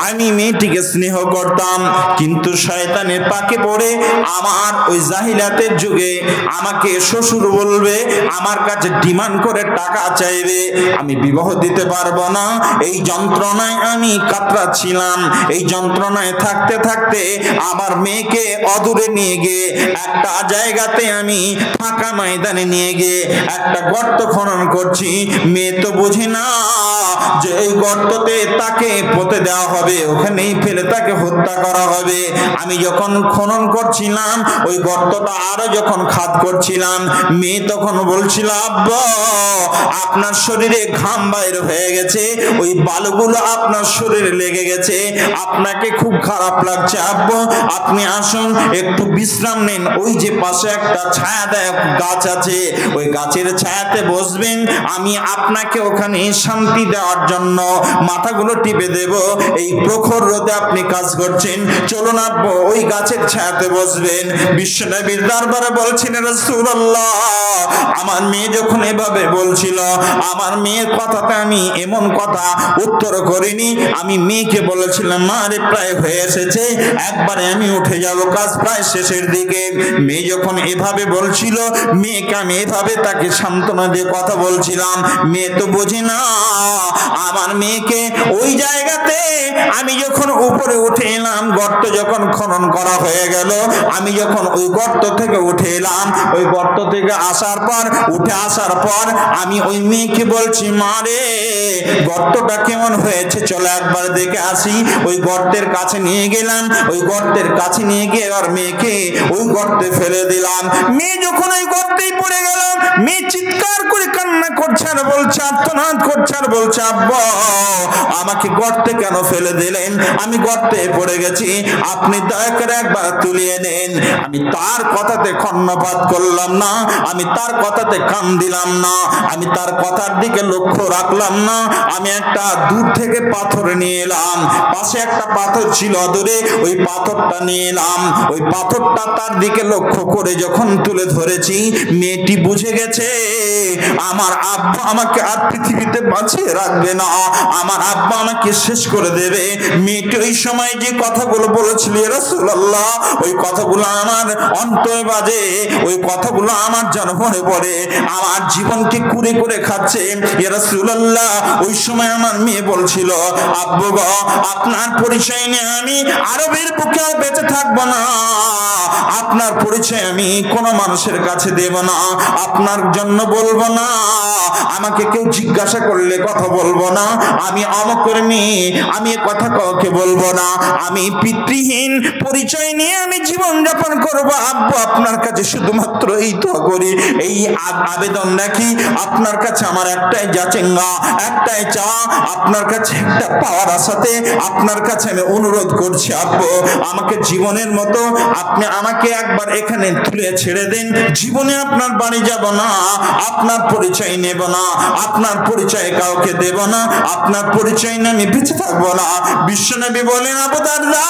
আমি মেয়েটিকে স্নেহ করতাম, কিন্তু শয়তানের পাকে পড়ে আমার ওই জাহিলাতের যুগে আমাকে শ্বশুর বলবে, আমার কাছে ডিমান্ড করে টাকা চাইবে, আমি বিবাহ দিতে পারবো না। এই যন্ত্রণায় আমি কাতরাচ্ছিলাম। এই যন্ত্রণায় থাকতে থাকতে আমার মেয়েকে অদূরে নিয়ে গিয়ে একটা জায়গাতে আমি ফাঁকা ময়দানে নিয়ে গিয়ে একটা গর্ত খনন করছি। মেয়ে তো বুঝি না যে এই গর্ততে তাকে পুঁতে দেওয়া হবে, ওখানেই ফেলে তাকে হত্যা করা হবে। আমি যখন খনন করছিলাম, ওই গর্তটা আরো যখন খাদ করছিলাম, মেয়ে তখন বলছিল, আব্বা আপনার শরীরে ঘাম বাইর হয়ে গেছে, ওই বালুগুলো আপনার শরীরে লেগে গেছে, আপনাকে খুব খারাপ লাগছে আব্বা, আপনি আসুন একটু বিশ্রাম নিন, ওই যে পাশে একটা ছায়াদায়ক গাছ আছে, ওই গাছের ছায়াতে বসবেন, আমি আপনাকে ওখানে শান্তি দেওয়ার জন্য মাথাগুলো টিপে দেব। এই প্রখর রোদে আপনি কাজ করছেন, চলুন আব্বা ওই গাছের ছায়াতে বসবেন। বিশ্বনবীর দরবারে বলছেন, রাসূলুল্লাহ আমার মেয়ে যখন এভাবে বলছিল, আমার মেয়ের কথাতে আমি এমন কথা উত্তর করিনি। আমি মেয়েকে বলেছিলাম, মা রে প্রায় হয়ে এসেছে, একবারে আমি উঠে যাব, কাজ প্রায় শেষের দিকে। মেয়ে যখন এভাবে বলছিল, মেয়েকে আমি এভাবে তাকে সান্ত্বনা দিয়ে কথা বলছিলাম। মেয়ে তো বুঝি না। আমার মেয়েকে ওই জায়গাতে আমি যখন উপরে উঠে এলাম, গর্ত যখন খনন করা হয়ে গেল, আমি যখন ওই গর্ত থেকে উঠে এলাম, ওই গর্ত থেকে উঠে আসার পর আমি ওই মেয়েকে বলছি, মা রে গর্তটা কেমন হয়েছে, চলো একবার দেখে আসি। ওই গর্তের কাছে নিয়ে গেলাম, ওই গর্তের কাছে নিয়ে গিয়ে আর মেয়েকে ওই গর্তে ফেলে দিলাম। মেয়ে যখন ওই গর্তেই পড়ে গেল, মেয়ে চিৎকার করে কান্না করছে আর বলছে, আর্তনাদ করছে আর বলছে, আব্বা আমাকে গর্তে কেন ফেলে দিলেন, আমি গর্তে পড়ে গেছি, আপনি দয়া করে একবার তুলিয়ে নেন। আমি তার কথাতে কর্ণপাত করলাম না, আমি তার কথাতে কান দিলাম না, আমি তার কথার দিকে লক্ষ্য রাখলাম না। আমি একটা দূর থেকে পাথর নিয়ে এলাম, পাশে একটা পাথর ছিল দূরে, ওই পাথরটা নিয়ে এলাম। ওই পাথরটা তার দিকে লক্ষ্য করে যখন তুলে ধরেছি, মেয়েটি বুঝে গেছে আমার আব্বা আমাকে আর পৃথিবীতে বাঁচিয়ে রাখবে না, আমার আব্বা আমাকে শেষ করে দেবে। মেয়েটি ওই সময় যে কথাগুলো বলেছিল, রাসূলুল্লাহ ওই কথাগুলো আমার অন্তরে বাজে, ওই কথাগুলো আমার যেন মনে পড়ে, আমার জীবনকে কুরে করে খাচ্ছে। ইয়া রাসূলুল্লাহ ওই সময় আমার মেয়ে বলছিল, আব্বু গো আপনার পরিচয় নিয়ে আমি আরবের বুকে আর বেঁচে থাকবো না, আপনার পরিচয় আমি কোনো মানুষের কাছে দেব না, আপনার জন্য বলবো না, আমাকে কেউ জিজ্ঞাসা করলে কথা বলবো না, আমি অমকের মেয়ে, আমি কথা কাউকে বলবো না, আমি পিতৃহীন পরিচয় নিয়ে আমি জীবন যাপন করবো। আব্বু আপনার কাছে শুধুমাত্র এই দোয়া করি, এই আবেদন রাখি, আপনার কাছে আমার একটাই যাচেঙ্গা, একটাই চাওয়া, আপনার কাছে একটা পাওয়ার আশাতে আপনার কাছে আমি অনুরোধ করছি, আব্বু আমাকে জীবনের মতো আপনি আমাকে একবার এখানে তুলে ছেড়ে দেন, জীবনে আপনার বাড়ি যাব না, আপনার পরিচয় নেব না, আপনার পরিচয় কাউকে দেব না, আপনার পরিচয় নিয়ে আমি বেঁচে থাকবো না। বিশ্বনবী বলেন, আবু দারদা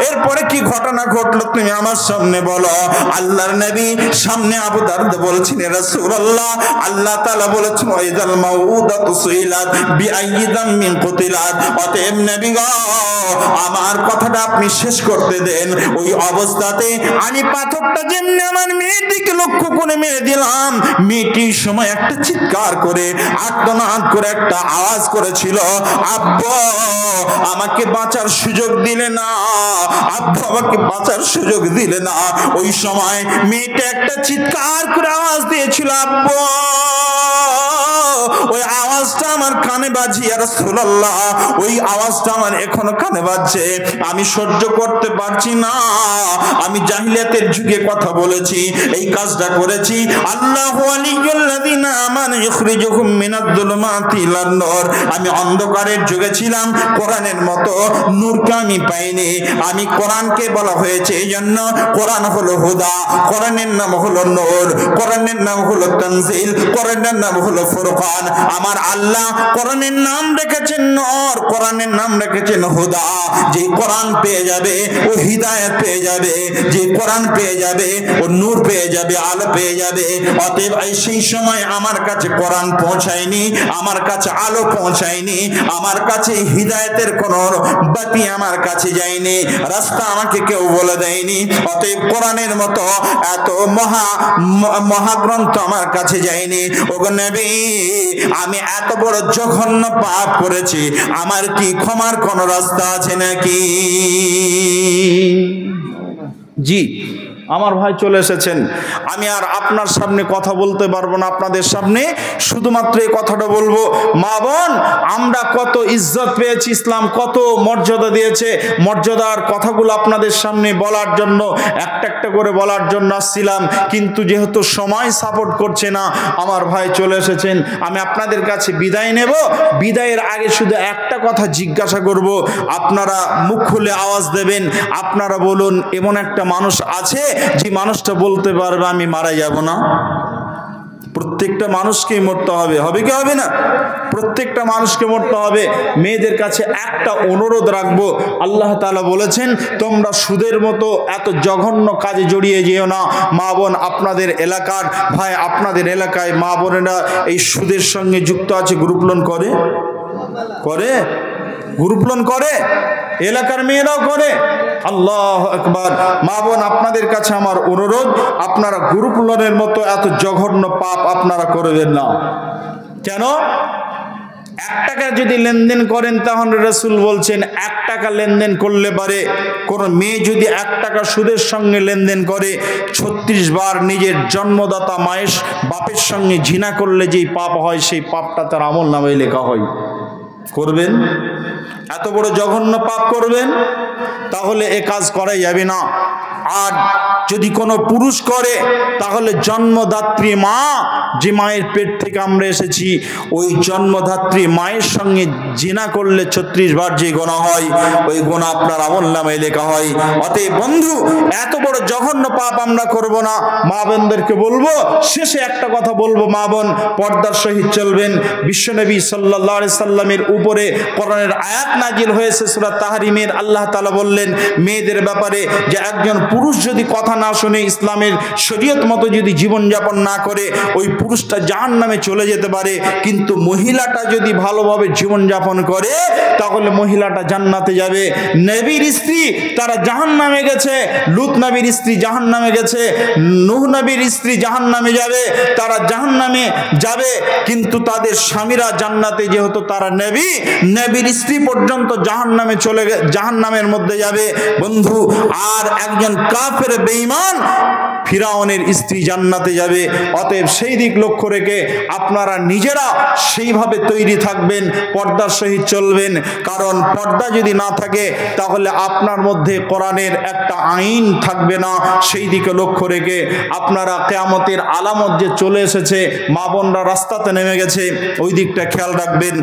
এরপরে কি ঘটনা ঘটলো তুমি আমার সামনে বলো। আল্লাহর নবী সামনে আবু দারদা বলছেন, রাসূলুল্লাহ আল্লাহ তাআলা বলেছেন, ওয়াইদাল মাউউদাতু সুইলাত বিআইয়ি যামমিন কুতিলাত। অতএব নবী গো আমার কথাটা আপনি শেষ করতে দেন। ওই অবস্থাতে আমি পাথরটা যেমনি আমার মেয়ের দিকে লক্ষ্য করে মেরে দিলাম, মেয়েটির সময় একটা চিৎকার করে আর্তনাদ করে একটা আওয়াজ করেছিল, আব্বা আমাকে বাঁচার সুযোগ দিলে না, আব্বা আমাকে বাঁচার সুযোগ দিলে না। ওই সময় মেয়েটা একটা চিৎকার করে আওয়াজ দিয়েছিল, আব্বা ওই আওয়াজটা আমার কানে বাজে, ইয়া রাসূলুল্লাহ ওই আওয়াজটা আমার এখনো কানে বাজছে, আমি সহ্য করতে পারছি না। আমি জাহিলিয়াতের যুগে কথা বলেছি, এই কাজটা করেছি। আল্লাহু ওয়ালিয়ুল্লাযিনা আমানু ইখরিজুহুম মিনাজ-যুলুমাতি ইলান-নূর। আমি অন্ধকারের যুগে ছিলাম, কোরআনের মতো নূরকে আমি পাইনি। আমি কোরআনকে বলা হয়েছে এইজন্য, কোরআন হলো হুদা, কোরআনের নাম হলো নূর, কোরআনের নাম হলো তানজিল, কোরআনের নাম হলো ফুরকান। আমার আল্লাহ কোরআনের নাম রেখেছেন নূর, কোরআনের নাম রেখেছেন হুদা। যে কোরআন পেয়ে যাবে ও হিদায়াত পেয়ে যাবে, যে কোরআন পেয়ে যাবে ও নূর পেয়ে যাবে, আলো পেয়ে যাবে। অতএব সেই সময় আমার কাছে কোরআন পৌঁছায়নি, আমার কাছে আলো পৌঁছায়নি, আমার কাছে হিদায়াতের কোনো বাতি আমার কাছে যায়নি, রাস্তা আমাকে কেউ বলে দেয়নি। অতএব কোরআনের মতো এত মহাগ্রন্থ আমার কাছে যায়নি। ওগো নবী, আমি এত বড় জঘন্য পাপ করেছি, আমার কি ক্ষমার কোনো রাস্তা আছে নাকি? জি, আমার ভাই চলে এসেছেন। আমি আর আপনার সামনে কথা বলতে পারবো না, আপনাদের সামনে শুধুমাত্র এই কথাটা বলবো, মা বোন, আমরা কত ইজ্জত পেয়েছি, ইসলাম কত মর্যাদা দিয়েছে, মর্যাদার কথাগুলো আপনাদের সামনে বলার জন্য একটা একটা করে বলার জন্য আসছিলাম। কিন্তু যেহেতু সময় সাপোর্ট করছে না, আমার ভাই চলে এসেছেন, আমি আপনাদের কাছে বিদায় নেব। বিদায়ের আগে শুধু একটা কথা জিজ্ঞাসা করব, আপনারা মুখ খুলে আওয়াজ দেবেন, আপনারা বলুন, এমন একটা মানুষ আছে যে মানুষটা বলতে পারবে আমি মারা যাব না? প্রত্যেকটা মানুষকেই মরতে হবে, হবে কি হবে না? প্রত্যেকটা মানুষকে মরতে হবে। মেয়েদের কাছে একটা অনুরোধ রাখবো, আল্লাহ তাআলা বলেছেন তোমরা সুদের মতো এত জঘন্য কাজে জড়িয়ে যেও না। মা বোন, আপনাদের এলাকার ভাই, আপনাদের এলাকায় মা বোনেরা এই সুদের সঙ্গে যুক্ত আছে, গ্রুপ লোন করে, গ্রুপ লোন করে, এলাকার মেয়েরাও করে। আল্লাহু আকবার। মা বোন, আপনাদের কাছে আমার অনুরোধ, আপনারা গ্রুপ লোনের মতো এত জঘন্য পাপ আপনারা করবেন না। কেন? 1 টাকা যদি লেনদেন করেন, তাহলে রাসূল বলছেন 1 টাকা লেনদেন করলে পারে, কোন মেয়ে যদি 1 টাকা সুদের সঙ্গে লেনদেন করে, 36 বার নিজের জন্মদাতা মায়ের বাপের সঙ্গে জিনা করলে যেই পাপ হয়, সেই পাপটা তার আমলনামায় লেখা হয়। করবেন? এত বড় জঘন্য পাপ করবেন? তাহলে এ কাজ করাই যাবে না। আর যদি কোনো পুরুষ করে, তাহলে জন্মদাত্রী মা, যে মায়ের পেট থেকে আমরা এসেছি, ওই জন্মদাত্রী মায়ের সঙ্গে জিনা করলে 36 বার যে গুনাহ হয়, ওই গুনাহ আপনার আমলনামায় লেখা হয়। অতএব বন্ধু, এত বড় জঘন্য পাপ আমরা করব না। মা বোনদেরকে বলবো, শেষে একটা কথা বলবো, মা বোন পর্দার সহিত চলবেন। বিশ্বনবী সাল্লাল্লাহু আলাইহি সাল্লামের উপরে কোরআনের আয়াত নাজিল হয়েছে সূরা তাহরিমের। আল্লাহ তাআলা বললেন মেয়েদের ব্যাপারে যে একজন পুরুষ যদি কথা না শুনে, ইসলামের শরীয়ত মতো যদি জীবনযাপন না করে, ওই পুরুষটা জাহান্নামে চলে যেতে পারে। কিন্তু মহিলাটা যদি ভালোভাবে জীবনযাপন করে, তাহলে মহিলাটা জান্নাতে যাবে। নবীর স্ত্রী তারা জাহান্নামে গেছে, লূত নবীর স্ত্রী জাহান্নামে গেছে, নূহ নবীর স্ত্রী জাহান্নামে যাবে, তারা জাহান্নামে যাবে, কিন্তু তাদের স্বামীরা জান্নাতে, যেহেতু তারা নবী, নবীর স্ত্রী পর্যন্ত জাহান্নামে চলে জাহান্নামের মধ্যে যাবে বন্ধু। আর একজন কাফের বেঈমান ফিরাউনের স্ত্রী জান্নাতে যাবে। অতএব সেই দিক লক্ষ্য রেখে আপনারা নিজেরা সেইভাবে তৈরি থাকবেন, পর্দার সহিত চলবেন। কারণ পর্দা যদি না থাকে, তাহলে আপনার মধ্যে কোরআনের একটা আইন থাকবে না। সেই দিকে লক্ষ্য রেখে আপনারা কিয়ামতের আলামত যে চলে এসেছে, মা বোনরা রাস্তাতে নেমে গেছে, ওই দিকটা খেয়াল রাখবেন।